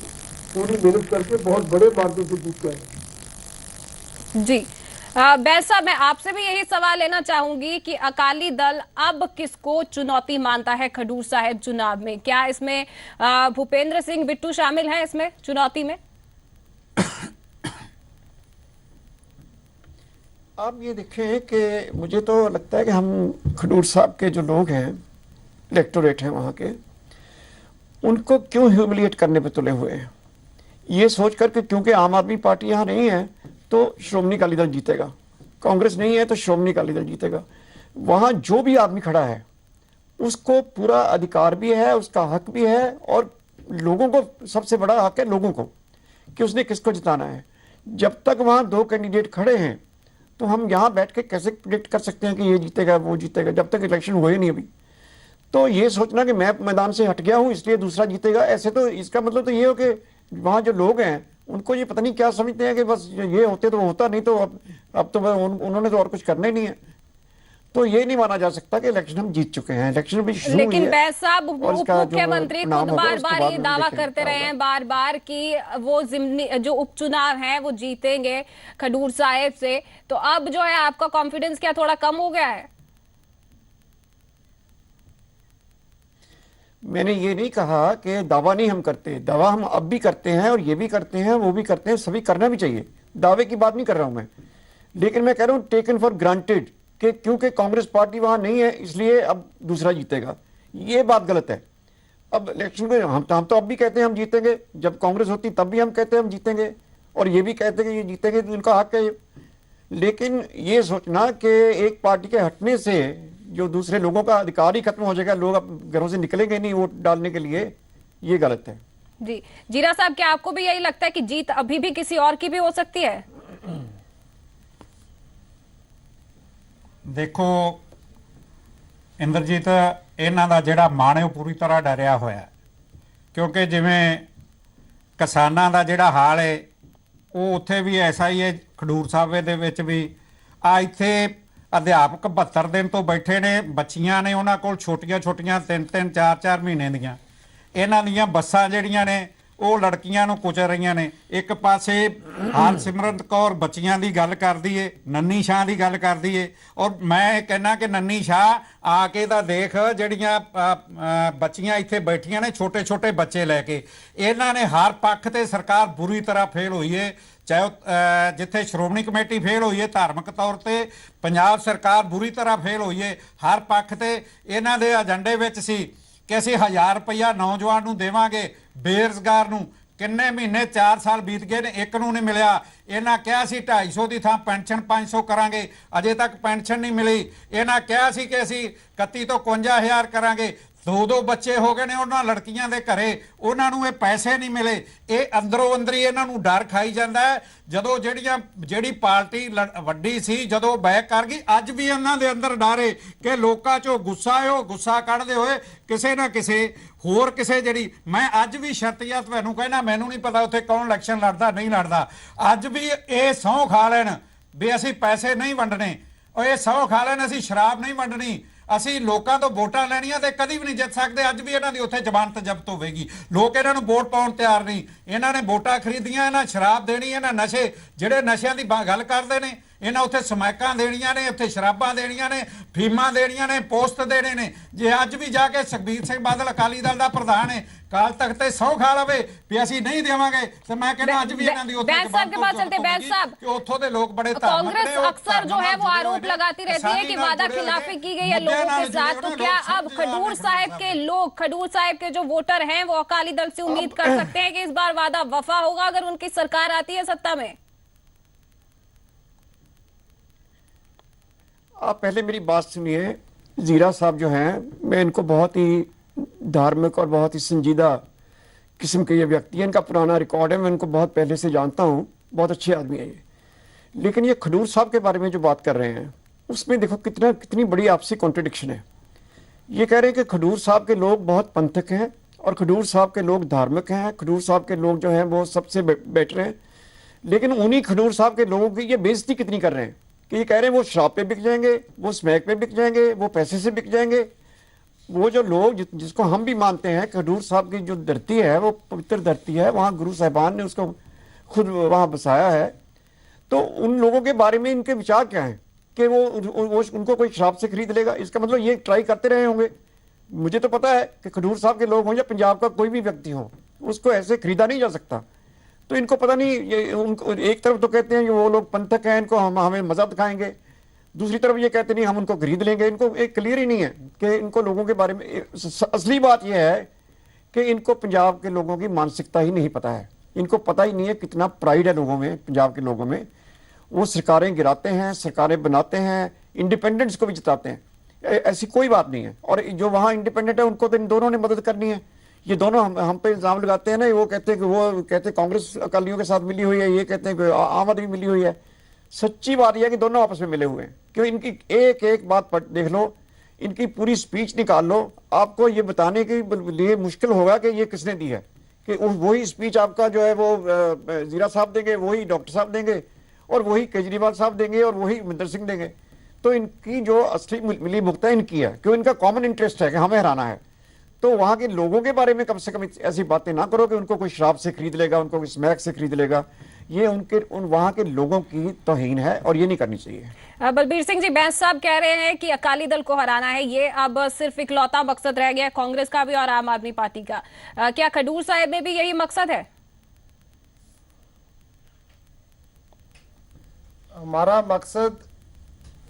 पूरी मेहनत करके बहुत बड़े मार्जिन से जीत गए। जी बैस साहब, मैं आपसे भी यही सवाल लेना चाहूंगी कि अकाली दल अब किसको चुनौती मानता है खडूर साहिब चुनाव में? क्या इसमें भूपेंद्र सिंह बिट्टू शामिल हैं इसमें चुनौती में? आप ये देखें कि मुझे तो लगता है कि हम खडूर साहब के जो लोग हैं, इलेक्टोरेट हैं वहाँ के, उनको क्यों ह्यूमिलिएट करने पे तुले हुए हैं, ये सोच कर कि क्योंकि आम आदमी पार्टी यहाँ नहीं है तो श्रोमणी अकाली दल जीतेगा, कांग्रेस नहीं है तो श्रोमणी अकाली दल जीतेगा। वहाँ जो भी आदमी खड़ा है उसको पूरा अधिकार भी है, उसका हक भी है, और लोगों को सबसे बड़ा हक है लोगों को कि उसने किसको जिताना है। जब तक वहाँ दो कैंडिडेट खड़े हैं तो हम यहाँ बैठ के कैसे प्रिडिक्ट कर सकते हैं कि ये जीतेगा वो जीतेगा, जब तक इलेक्शन हुए नहीं अभी। तो ये सोचना कि मैं मैदान से हट गया हूँ इसलिए दूसरा जीतेगा, ऐसे तो इसका मतलब तो ये हो कि वहाँ जो लोग हैं उनको ये पता नहीं क्या समझते हैं कि बस ये होते तो होता, नहीं तो अब तो उन्होंने तो और कुछ करना ही नहीं है। तो ये नहीं माना जा सकता कि इलेक्शन हम जीत चुके हैं, इलेक्शन भी शुरू हुई है। लेकिन बैस साहब, उप मुख्यमंत्री खुद बार बार ये दावा करते रहे हैं बार बार कि वो जो उपचुनाव है वो जीतेंगे खडूर साहिब से, तो अब जो है आपका कॉन्फिडेंस क्या थोड़ा कम हो गया है? मैंने ये नहीं कहा कि दावा नहीं हम करते, दावा हम अब भी करते हैं और ये भी करते हैं वो भी करते हैं, सभी करना भी चाहिए, दावे की बात नहीं कर रहा हूं मैं। लेकिन मैं कह रहा हूं टेकन फॉर ग्रांटेड कि क्योंकि कांग्रेस पार्टी वहां नहीं है इसलिए अब दूसरा जीतेगा, ये बात गलत है। अब इलेक्शन में हम तो अब भी कहते हैं हम जीतेंगे, जब कांग्रेस होती तब भी हम कहते हैं हम जीतेंगे, और ये भी कहते हैं कि ये जीतेंगे, तो उनका हक है। लेकिन ये सोचना कि एक पार्टी के हटने से जो दूसरे लोगों का अधिकार ही खत्म हो जाएगा, लोग अब घरों से निकलेंगे नहीं वोट डालने के लिए, ये गलत है। जी जीरा साहब, क्या आपको भी यही लगता है कि जीत अभी भी किसी और की भी हो सकती है? देखो इंद्रजीत, ਇਹਨਾਂ ਦਾ ਜਿਹੜਾ ਮਾਣ ਹੈ ਉਹ ਪੂਰੀ ਤਰ੍ਹਾਂ ਡਰਿਆ ਹੋਇਆ ਹੈ, ਕਿਉਂਕਿ ਜਿਵੇਂ ਕਿਸਾਨਾਂ ਦਾ ਜਿਹੜਾ ਹਾਲ ਹੈ ਉਹ ਉੱਥੇ ਵੀ ਐਸਾ ਹੀ ਹੈ, ਖਡੂਰ ਸਾਹਿਬ ਦੇ ਵਿੱਚ ਵੀ ਆ ਇੱਥੇ ਅਧਿਆਪਕ 72 ਦਿਨ ਤੋਂ ਬੈਠੇ ਨੇ, ਬੱਚੀਆਂ ਨੇ ਉਹਨਾਂ ਕੋਲ ਛੋਟੀਆਂ ਛੋਟੀਆਂ 3-3 4-4 ਮਹੀਨੇ ਦੀਆਂ, ਇਹਨਾਂ ਦੀਆਂ ਬੱਸਾਂ ਜਿਹੜੀਆਂ ਨੇ ਉਹ ਲੜਕੀਆਂ ਨੂੰ ਕੁਚਲ ਰਹੀਆਂ ਨੇ। ਇੱਕ ਪਾਸੇ ਹਰਸਿਮਰਤ ਕੌਰ ਬੱਚੀਆਂ ਦੀ ਗੱਲ ਕਰਦੀ ਏ, ਨੰਨੀ ਸ਼ਾਹ ਦੀ ਗੱਲ ਕਰਦੀ ਏ, ਔਰ ਮੈਂ ਕਹਿੰਦਾ ਕਿ ਨੰਨੀ ਸ਼ਾਹ ਆ ਕੇ ਤਾਂ ਦੇਖ ਜਿਹੜੀਆਂ ਬੱਚੀਆਂ ਇੱਥੇ ਬੈਠੀਆਂ ਨੇ ਛੋਟੇ ਛੋਟੇ ਬੱਚੇ ਲੈ ਕੇ, ਇਹਨਾਂ ਨੇ ਹਰ ਪੱਖ ਤੇ ਸਰਕਾਰ ਬੁਰੀ ਤਰ੍ਹਾਂ ਫੇਲ ਹੋਈ ਏ। ਚਾਹੇ ਜਿੱਥੇ ਸ਼੍ਰੋਮਣੀ ਕਮੇਟੀ ਫੇਲ ਹੋਈ ਹੈ ਧਾਰਮਿਕ ਤੌਰ ਤੇ, ਪੰਜਾਬ ਸਰਕਾਰ ਬੁਰੀ ਤਰ੍ਹਾਂ ਫੇਲ ਹੋਈ ਹੈ ਹਰ ਪੱਖ ਤੇ। ਇਹਨਾਂ ਦੇ ਏਜੰਡੇ ਵਿੱਚ ਸੀ ਕਿ ਅਸੀਂ 1000 ਰੁਪਇਆ ਨੌਜਵਾਨ ਨੂੰ ਦੇਵਾਂਗੇ, ਬੇਰੁਜ਼ਗਾਰ ਨੂੰ। ਕਿੰਨੇ ਮਹੀਨੇ 4 ਸਾਲ ਬੀਤ ਗਏ ਨੇ, ਇੱਕ ਨੂੰ ਨਹੀਂ ਮਿਲਿਆ। ਇਹਨਾਂ ਕਿਹਾ ਸੀ 250 ਦੀ ਥਾਂ ਪੈਨਸ਼ਨ 500 ਕਰਾਂਗੇ, ਅਜੇ ਤੱਕ ਪੈਨਸ਼ਨ ਨਹੀਂ ਮਿਲੀ। ਇਹਨਾਂ ਕਿਹਾ ਸੀ ਕਿ ਅਸੀਂ 31 ਤੋਂ 51,000 ਕਰਾਂਗੇ, 2-2 ਬੱਚੇ ਹੋ ਗਏ ਨੇ ਉਹਨਾਂ ਲੜਕੀਆਂ ਦੇ ਘਰੇ, ਉਹਨਾਂ ਨੂੰ ਇਹ ਪੈਸੇ ਨਹੀਂ ਮਿਲੇ। ਇਹ ਅੰਦਰੋਂ ਅੰਦਰੀ ਇਹਨਾਂ ਨੂੰ ਡਰ ਖਾਈ ਜਾਂਦਾ ਹੈ। ਜਦੋਂ ਜਿਹੜੀ ਪਾਰਟੀ ਵੱਡੀ ਸੀ ਜਦੋਂ ਬੈਕ ਕਰ ਗਈ, ਅੱਜ ਵੀ ਇਹਨਾਂ ਦੇ ਅੰਦਰ ਡਰ ਹੈ ਕਿ ਲੋਕਾਂ 'ਚੋਂ ਗੁੱਸਾ ਹੈ, ਉਹ ਗੁੱਸਾ ਕੱਢਦੇ ਹੋਏ ਕਿਸੇ ਨਾ ਕਿਸੇ ਹੋਰ ਕਿਸੇ ਜਿਹੜੀ, ਮੈਂ ਅੱਜ ਵੀ ਸ਼ਰਤੀਆ ਤੁਹਾਨੂੰ ਕਹਿਣਾ, ਮੈਨੂੰ ਨਹੀਂ ਪਤਾ ਉੱਥੇ ਕੌਣ ਇਲੈਕਸ਼ਨ ਲੜਦਾ ਨਹੀਂ ਲੜਦਾ, ਅੱਜ ਵੀ ਇਹ ਸਹੁੰ ਖਾ ਲੈਣ ਵੀ ਅਸੀਂ ਪੈਸੇ ਨਹੀਂ ਵੰਡਣੇ, ਉਹ ਇਹ ਸਹੁੰ ਖਾ ਲੈਣ ਅਸੀਂ ਸ਼ਰਾਬ ਨਹੀਂ ਵੰਡਣੀ, ਅਸੀਂ ਲੋਕਾਂ ਤੋਂ ਵੋਟਾਂ ਲੈਣੀਆਂ ਤੇ ਕਦੀ ਵੀ ਨਹੀਂ ਜਿੱਤ ਸਕਦੇ। ਅੱਜ ਵੀ ਇਹਨਾਂ ਦੀ ਉੱਥੇ ਜ਼ਮਾਨਤ ਜ਼ਬਤ ਹੋਵੇਗੀ, ਲੋਕ ਇਹਨਾਂ ਨੂੰ ਵੋਟ ਪਾਉਣ ਤਿਆਰ ਨਹੀਂ। ਇਹਨਾਂ ਨੇ ਵੋਟਾਂ ਖਰੀਦੀਆਂ, ਇਹਨਾਂ ਸ਼ਰਾਬ ਦੇਣੀ, ਇਹਨਾਂ ਨਸ਼ੇ ਜਿਹੜੇ ਨਸ਼ਿਆਂ ਦੀ ਗੱਲ ਕਰਦੇ ਨੇ, ਇਹਨਾਂ ਉੱਥੇ ਸਮੈਕਾਂ ਦੇਣੀਆਂ ਨੇ, ਉੱਥੇ ਸ਼ਰਾਬਾਂ ਦੇਣੀਆਂ ਨੇ, ਫੀਮਾਂ ਦੇਣੀਆਂ ਨੇ, ਪੋਸਟ ਦੇਣੇ ਨੇ। ਜੇ ਅੱਜ ਵੀ ਜਾ ਕੇ ਸੁਖਬੀਰ ਸਿੰਘ ਬਾਦਲ ਅਕਾਲੀ ਦਲ ਦਾ ਪ੍ਰਧਾਨ ਹੈ ਕਾਲ ਤਖਤ ਤੇ ਸਹੁੰ ਖਾ ਲਵੇ ਵੀ ਅਸੀਂ ਨਹੀਂ ਦੇਵਾਂਗੇ, ਤੇ ਮੈਂ ਕਹਿੰਦਾ ਅੱਜ ਵੀ ਇਹਨਾਂ ਦੀ ਉੱਥੇ ਉੱਥੋਂ ਦੇ ਲੋਕ बड़े कांग्रेस अक्सर जो है वो आरोप लगाती रहती है कि वादा खिलाफी की गई है लोगों के साथ, तो क्या अब खडूर साहिब के लोग, खडूर साहिब के जो वोटर हैं वो अकाली दल से उम्मीद कर सकते हैं कि इस बार वादा वफा होगा अगर उनकी सरकार आती है सत्ता में? आप पहले मेरी बात सुनिए। जीरा साहब जो हैं, मैं इनको बहुत ही धार्मिक और बहुत ही संजीदा किस्म के ये व्यक्ति हैं, इनका पुराना रिकॉर्ड है, मैं इनको बहुत पहले से जानता हूँ, बहुत अच्छे आदमी है ये। लेकिन ये खडूर साहब के बारे में जो बात कर रहे हैं उसमें देखो कितनी बड़ी आपसी कॉन्ट्रडिक्शन है। ये कह रहे हैं कि खडूर साहब के लोग बहुत पंथक हैं और खडूर साहब के लोग धार्मिक हैं, खडूर साहब के लोग जो हैं वो सबसे बेटर हैं, लेकिन उन्हीं खडूर साहब के लोगों की ये बेइज्जती कितनी कर रहे हैं कि ये कह रहे हैं वो शराब पे बिक जाएंगे, वो स्मैक पे बिक जाएंगे, वो पैसे से बिक जाएंगे। वो जो लोग जिसको हम भी मानते हैं, खडूर साहब की जो धरती है वो पवित्र धरती है, वहाँ गुरु साहिबान ने उसको खुद वहाँ बसाया है, तो उन लोगों के बारे में इनके विचार क्या हैं कि वो उनको कोई शराब से खरीद लेगा? इसका मतलब ये ट्राई करते रहे होंगे। मुझे तो पता है कि खडूर साहब के लोग हों या पंजाब का कोई भी व्यक्ति हो, उसको ऐसे खरीदा नहीं जा सकता। तो इनको पता नहीं, ये उनको एक तरफ तो कहते हैं कि वो लोग पंथक हैं, इनको हमें मजा दिखाएंगे, दूसरी तरफ ये कहते नहीं हम उनको खरीद लेंगे। इनको एक क्लियर ही नहीं है कि इनको लोगों के बारे में। असली बात यह है कि इनको पंजाब के लोगों की मानसिकता ही नहीं पता है। इनको पता ही नहीं है कितना प्राइड है लोगों में, पंजाब के लोगों में। वो सरकारें गिराते हैं, सरकारें बनाते हैं, इंडिपेंडेंस को भी जिताते हैं, ऐसी कोई बात नहीं है। और जो वहाँ इंडिपेंडेंट है उनको तो इन दोनों ने मदद करनी है। ये दोनों हम पे इल्ज़ाम लगाते हैं ना, वो कहते हैं कि वो कहते हैं कांग्रेस अकालियों के साथ मिली हुई है, ये कहते हैं कि आम आदमी मिली हुई है। सच्ची बात यह है कि दोनों आपस में मिले हुए हैं। क्यों? इनकी एक एक बात पर देख लो, इनकी पूरी स्पीच निकाल लो, आपको ये बताने के लिए मुश्किल होगा कि ये किसने दी है। कि वही स्पीच आपका जो है वो जीरा साहब देंगे, वही डॉक्टर साहब देंगे, और वही केजरीवाल साहब देंगे, और वही अमरिंदर सिंह देंगे। तो इनकी जो असली मिली भुगता इनकी है, क्यों? इनका कॉमन इंटरेस्ट है कि हमें हराना है। तो वहाँ के लोगों के बारे में कम से कम ऐसी बातें ना करो कि उनको कोई शराब से खरीद लेगा, उनको कोई स्मैक से खरीद लेगा। ये उन वहाँ के लोगों की तौहीन है और ये नहीं करनी चाहिए। बलबीर सिंह जी, बैंस साहब कह रहे हैं कि अकाली दल को हराना है, ये अब सिर्फ इकलौता मकसद रह गया है कांग्रेस का भी और आम आदमी पार्टी का। क्या खडूर साहब में भी यही मकसद है? हमारा मकसद,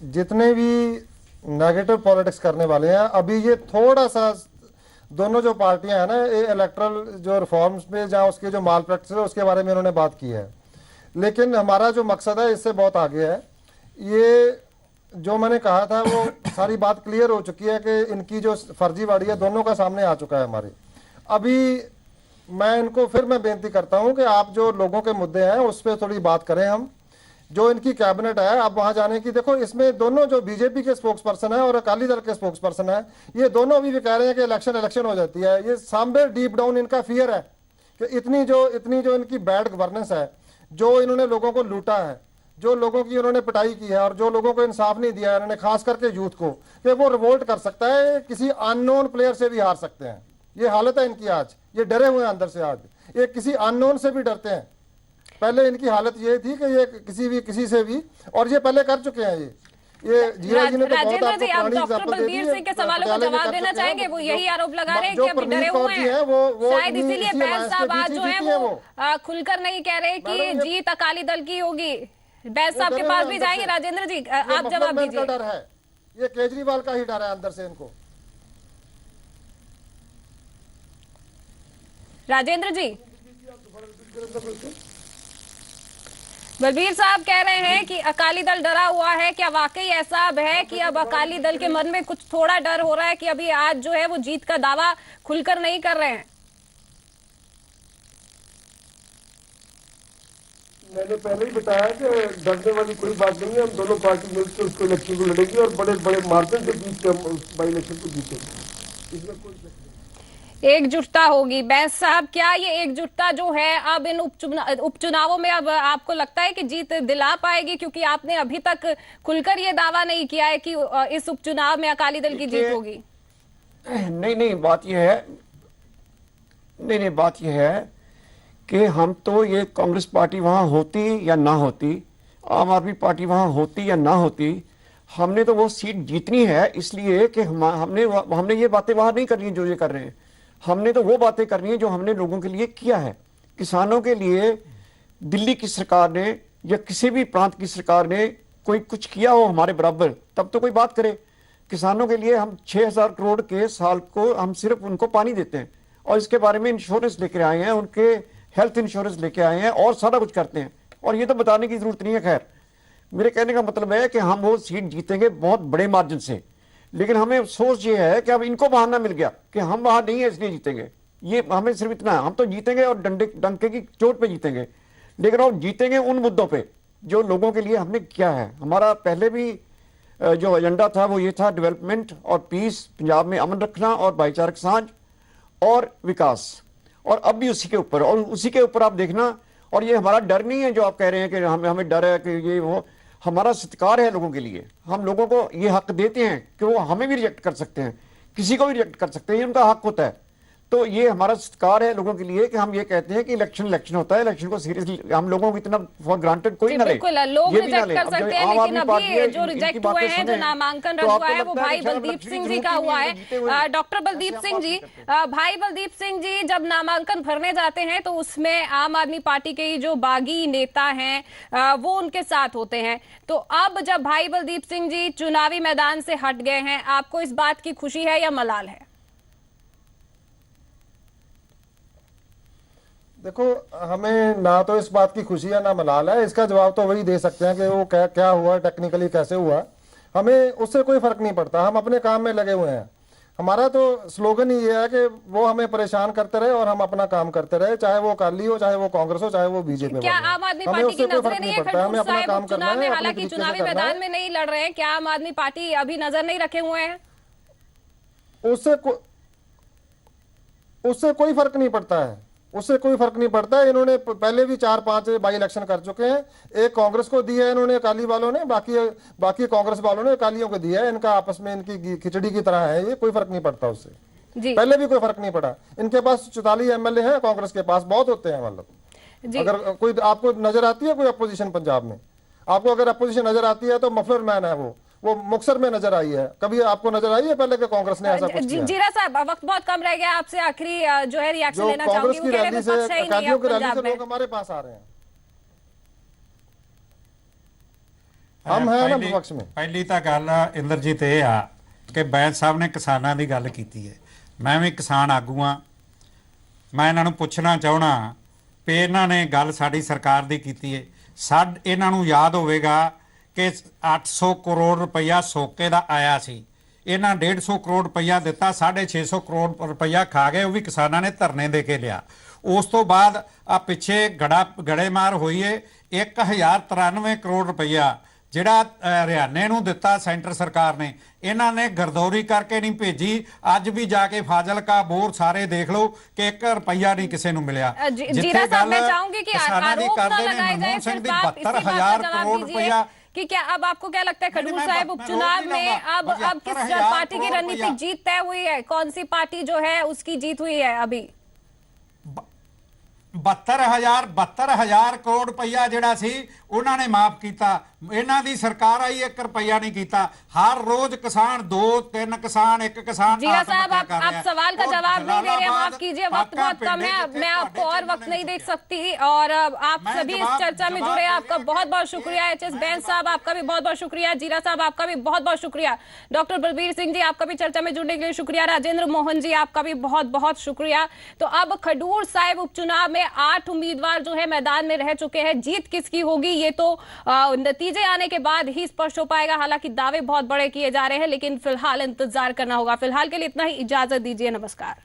जितने भी नेगेटिव पॉलिटिक्स करने वाले हैं, अभी ये थोड़ा सा दोनों जो पार्टियां हैं ना, ये इलेक्ट्रल जो रिफॉर्म्स में जहाँ उसके जो माल प्रैक्टिस है उसके बारे में इन्होंने बात की है, लेकिन हमारा जो मकसद है इससे बहुत आगे है। ये जो मैंने कहा था वो सारी बात क्लियर हो चुकी है कि इनकी जो फर्जीवाड़ी है दोनों का सामने आ चुका है हमारे। अभी मैं बेनती करता हूं कि आप जो लोगों के मुद्दे हैं उस पर थोड़ी बात करें। हम जो इनकी कैबिनेट है, अब वहां जाने की, देखो इसमें दोनों जो बीजेपी के स्पोक्स पर्सन है और अकाली दल के स्पोक्स पर्सन है, ये दोनों अभी भी कह रहे हैं कि इलेक्शन हो जाती है। ये सामने डीप डाउन इनका फियर है कि इतनी जो इनकी बैड गवर्नेंस है, जो इन्होंने लोगों को लूटा है, जो लोगों की उन्होंने पिटाई की है और जो लोगों को इंसाफ नहीं दिया है इन्होंने, खास करके यूथ को, कि वो रिवोल्ट कर सकता है, किसी अननोन प्लेयर से भी हार सकते हैं। ये हालत है इनकी आज, ये डरे हुए हैं अंदर से। आज ये किसी अननोन से भी डरते हैं। पहले इनकी हालत ये थी कि ये किसी से भी, और ये पहले कर चुके हैं। ये जीरा जी ने तो बहुत आपको पुरानी एग्जांपल दे दी है। बलबीर सिंह के सवालों को जवाब देना चाहेंगे? वो यही आरोप लगा रहे हैं कि अभी डरे हुए हैं, शायद इसीलिए बैंस साहब आज जो है वो खुलकर नहीं कह रहे कि जीत अकाली दल की होगी। बैंस साहब के पास भी जाएंगे। राजेंद्र जी, आप जवाब दीजिए। डर है, ये केजरीवाल का ही डर है अंदर से इनको। राजेंद्र जी, बलबीर साहब कह रहे हैं कि अकाली दल डरा हुआ है। क्या वाकई ऐसा अब है कि अब अकाली दल के मन में कुछ थोड़ा डर हो रहा है कि अभी आज जो है वो जीत का दावा खुलकर नहीं कर रहे हैं? मैंने पहले ही बताया कि डरने वाली कोई बात नहीं है। हम दोनों पार्टी मिलकर उसको इलेक्शन को लड़ेंगे और बड़े बड़े मार्जिन से जीत के हम बाई इलेक्शन को जीतेंगे। इसमें कोई एकजुटता होगी। बैंस साहब, क्या ये एकजुटता जो है अब इन उपचुनावों में अब आपको लगता है कि जीत दिला पाएगी? क्योंकि आपने अभी तक खुलकर ये दावा नहीं किया है कि इस उपचुनाव में अकाली दल की जीत होगी। नहीं, बात यह है कि हम तो ये कांग्रेस पार्टी वहां होती या ना होती, आम आदमी पार्टी वहां होती या ना होती, हमने तो वो सीट जीतनी है। इसलिए कि हमने ये बातें वहां नहीं करनी जो ये कर रहे हैं। हमने तो वो बातें करनी है जो हमने लोगों के लिए किया है। किसानों के लिए दिल्ली की सरकार ने या किसी भी प्रांत की सरकार ने कोई कुछ किया हो हमारे बराबर, तब तो कोई बात करे। किसानों के लिए हम 6000 करोड़ के साल को हम सिर्फ उनको पानी देते हैं और इसके बारे में इंश्योरेंस लेकर आए हैं, उनके हेल्थ इंश्योरेंस लेके आए हैं और सारा कुछ करते हैं। और ये तो बताने की जरूरत नहीं है। खैर, मेरे कहने का मतलब है कि हम वो सीट जीतेंगे बहुत बड़े मार्जिन से, लेकिन हमें अफसोस ये है कि अब इनको बहाना मिल गया कि हम वहां नहीं है इसलिए जीतेंगे। ये हमें सिर्फ इतना है, हम तो जीतेंगे और डंके की चोट पे जीतेंगे, लेकिन हम जीतेंगे उन मुद्दों पे जो लोगों के लिए हमने किया है। हमारा पहले भी जो एजेंडा था वो ये था डेवलपमेंट और पीस, पंजाब में अमन रखना और भाईचारक साझ और विकास, और अब भी उसी के ऊपर, और उसी के ऊपर आप देखना। और ये हमारा डर नहीं है जो आप कह रहे हैं कि हमें डर है कि ये वो, हमारा सत्कार है लोगों के लिए। हम लोगों को ये हक देते हैं कि वो हमें भी रिजेक्ट कर सकते हैं, किसी को भी रिजेक्ट कर सकते हैं, ये उनका हक होता है। तो ये हमारा सत्कार है लोगों के लिए कि हम ये कहते हैं कि इलेक्शन होता है, इलेक्शन को सीरियसली हम लोगों को इतना फॉर ग्रांटेड कोई ना ले। लोग रिजेक्ट कर सकते हैं, लेकिन अभी जो रिजेक्ट हुए हैं, जो नामांकन रद्द हुआ है, वो भाई बलदीप सिंह जी का हुआ है। डॉक्टर बलदीप सिंह जी, भाई बलदीप सिंह जी जब नामांकन भरने जाते हैं तो उसमें आम आदमी पार्टी के जो बागी नेता हैं वो उनके साथ होते हैं। तो अब जब भाई बलदीप सिंह जी चुनावी मैदान से हट गए हैं, आपको इस बात की खुशी है या मलाल है? देखो, हमें ना तो इस बात की खुशी है ना मलाल है। इसका जवाब तो वही दे सकते हैं कि वो क्या हुआ, टेक्निकली कैसे हुआ। हमें उससे कोई फर्क नहीं पड़ता, हम अपने काम में लगे हुए हैं। हमारा तो स्लोगन ही ये है कि वो हमें परेशान करते रहे और हम अपना काम करते रहे, चाहे वो अकाली हो, चाहे वो कांग्रेस हो, चाहे वो बीजेपी। क्या आम आदमी पार्टी की नजर नहीं है खडूर साहिब चुनाव में, हालांकि चुनावी मैदान में नहीं लड़ रहे हैं, क्या आम आदमी पार्टी अभी नजर नहीं रखे हुए हैं? उससे कोई फर्क नहीं पड़ता है, उससे कोई फर्क नहीं पड़ता है। इन्होंने पहले भी 4-5 बाई इलेक्शन कर चुके हैं। एक कांग्रेस को दी है इन्होंने, अकाली वालों ने, बाकी कांग्रेस वालों ने अकालियों को दिया है। इनका आपस में इनकी खिचड़ी की तरह है, ये कोई फर्क नहीं पड़ता उससे। पहले भी कोई फर्क नहीं पड़ा। इनके पास 44 एमएलए हैं, कांग्रेस के पास बहुत होते हैं। मतलब अगर कोई आपको नजर आती है कोई अपोजिशन पंजाब में, आपको अगर अपोजिशन नजर आती है तो मफलर मैन है वो मुक्तसर में नजर आई है। कभी आपको नजर आई है पहले कि कांग्रेस ने ऐसा कुछ किया? जीरा साहब, वक्त बहुत कम रह गया, आपसे आखिरी जो है रिएक्शन लेना चाहूंगी। कांग्रेस की रैली से, अकालियों की रैली से लोग हमारे पास आ रहे हैं, हम हैं ना विपक्ष में। ਪਹਿਲੀ ਤਾਂ ਗੱਲ ਇੰਦਰਜੀਤ ਇਹ ਆ ਕਿ ਬੈਂਸ ਸਾਹਿਬ ਨੇ ਕਿਸਾਨਾਂ ਦੀ ਗੱਲ ਕੀਤੀ ਹੈ। ਮੈਂ ਵੀ ਕਿਸਾਨ ਆਗੂ ਆ। ਮੈਂ ਇਹਨਾਂ ਨੂੰ ਪੁੱਛਣਾ ਚਾਹਣਾ ਵੀ ਇਹਨਾਂ ਨੇ ਗੱਲ ਸਾਡੀ ਸਰਕਾਰ ਦੀ ਕੀਤੀ ਹੈ। ਇਹਨਾਂ ਨੂੰ ਯਾਦ ਹੋਵੇਗਾ ਕਿ 800 ਕਰੋੜ ਰੁਪਈਆ ਸੋਕੇ ਦਾ ਆਇਆ ਸੀ। ਇਹਨਾਂ 150 ਕਰੋੜ ਰੁਪਈਆ ਦਿੱਤਾ, 650 ਕਰੋੜ ਰੁਪਈਆ ਖਾ ਗਏ, ਉਹ ਵੀ ਕਿਸਾਨਾਂ ਨੇ ਧਰਨੇ ਦੇ ਕੇ ਲਿਆ। ਉਸ ਤੋਂ ਬਾਅਦ ਆ ਪਿੱਛੇ ਗੜੇਮਾਰ ਹੋਈ ਏ 1093 ਕਰੋੜ ਰੁਪਈਆ ਜਿਹੜਾ ਹਰਿਆਣੇ ਨੂੰ ਦਿੱਤਾ ਸੈਂਟਰ ਸਰਕਾਰ ਨੇ। ਇਹਨਾਂ ਨੇ ਗਰਦੌਰੀ ਕਰਕੇ ਨਹੀਂ ਭੇਜੀ। ਅੱਜ ਵੀ ਜਾ ਕੇ ਫਾਜ਼ਿਲਕਾ ਬੋਰ ਸਾਰੇ ਦੇਖ ਲਓ ਕਿ 1 ਰੁਪਈਆ ਨਹੀਂ ਕਿਸੇ ਨੂੰ ਮਿਲਿਆ। जीरा साहब, मैं चाहूंगी कि आरोप ना लगाए जाए सिर्फ आप इसी बात का जवाब दीजिए कि क्या अब आपको क्या लगता है खडूर साहिब उपचुनाव में अब किस पार्टी की रणनीतिक जीत तय हुई है? कौन सी पार्टी जो है उसकी जीत हुई है अभी? 72,000 ਕਰੋੜ ਰੁਪਈਆ ਜਿਹੜਾ ਸੀ ਉਹਨਾਂ ਨੇ ਮਾਫ ਕੀਤਾ। ਇਹਨਾਂ ਦੀ ਸਰਕਾਰ ਆਈ 1 ਰੁਪਈਆ नहीं ਕੀਤਾ। हर रोज किसान 2-3 किसान, 1 किसान। जीरा साहब, आप सवाल का जवाब नहीं दे रहे, माफ कीजिए, वक्त बहुत कम है, मैं आपको और वक्त नहीं दे सकती। और आप सभी इस चर्चा में जुड़े, आपका बहुत बहुत शुक्रिया। एचएस बैंस साहब, आपका भी बहुत बहुत शुक्रिया। जीरा साहब, आपका भी बहुत बहुत शुक्रिया। डॉक्टर बलबीर सिंह जी, आपका भी चर्चा में जुड़ने के लिए शुक्रिया। राजेंद्र मोहन जी, आपका भी बहुत बहुत शुक्रिया। तो अब खडूर साहिब उपचुनाव में 8 उम्मीदवार जो है मैदान में रह चुके हैं। जीत किसकी होगी ये तो नतीजे आने के बाद ही स्पष्ट हो पाएगा। हालांकि दावे बहुत बड़े किए जा रहे हैं, लेकिन फिलहाल इंतजार करना होगा। फिलहाल के लिए इतना ही, इजाजत दीजिए, नमस्कार।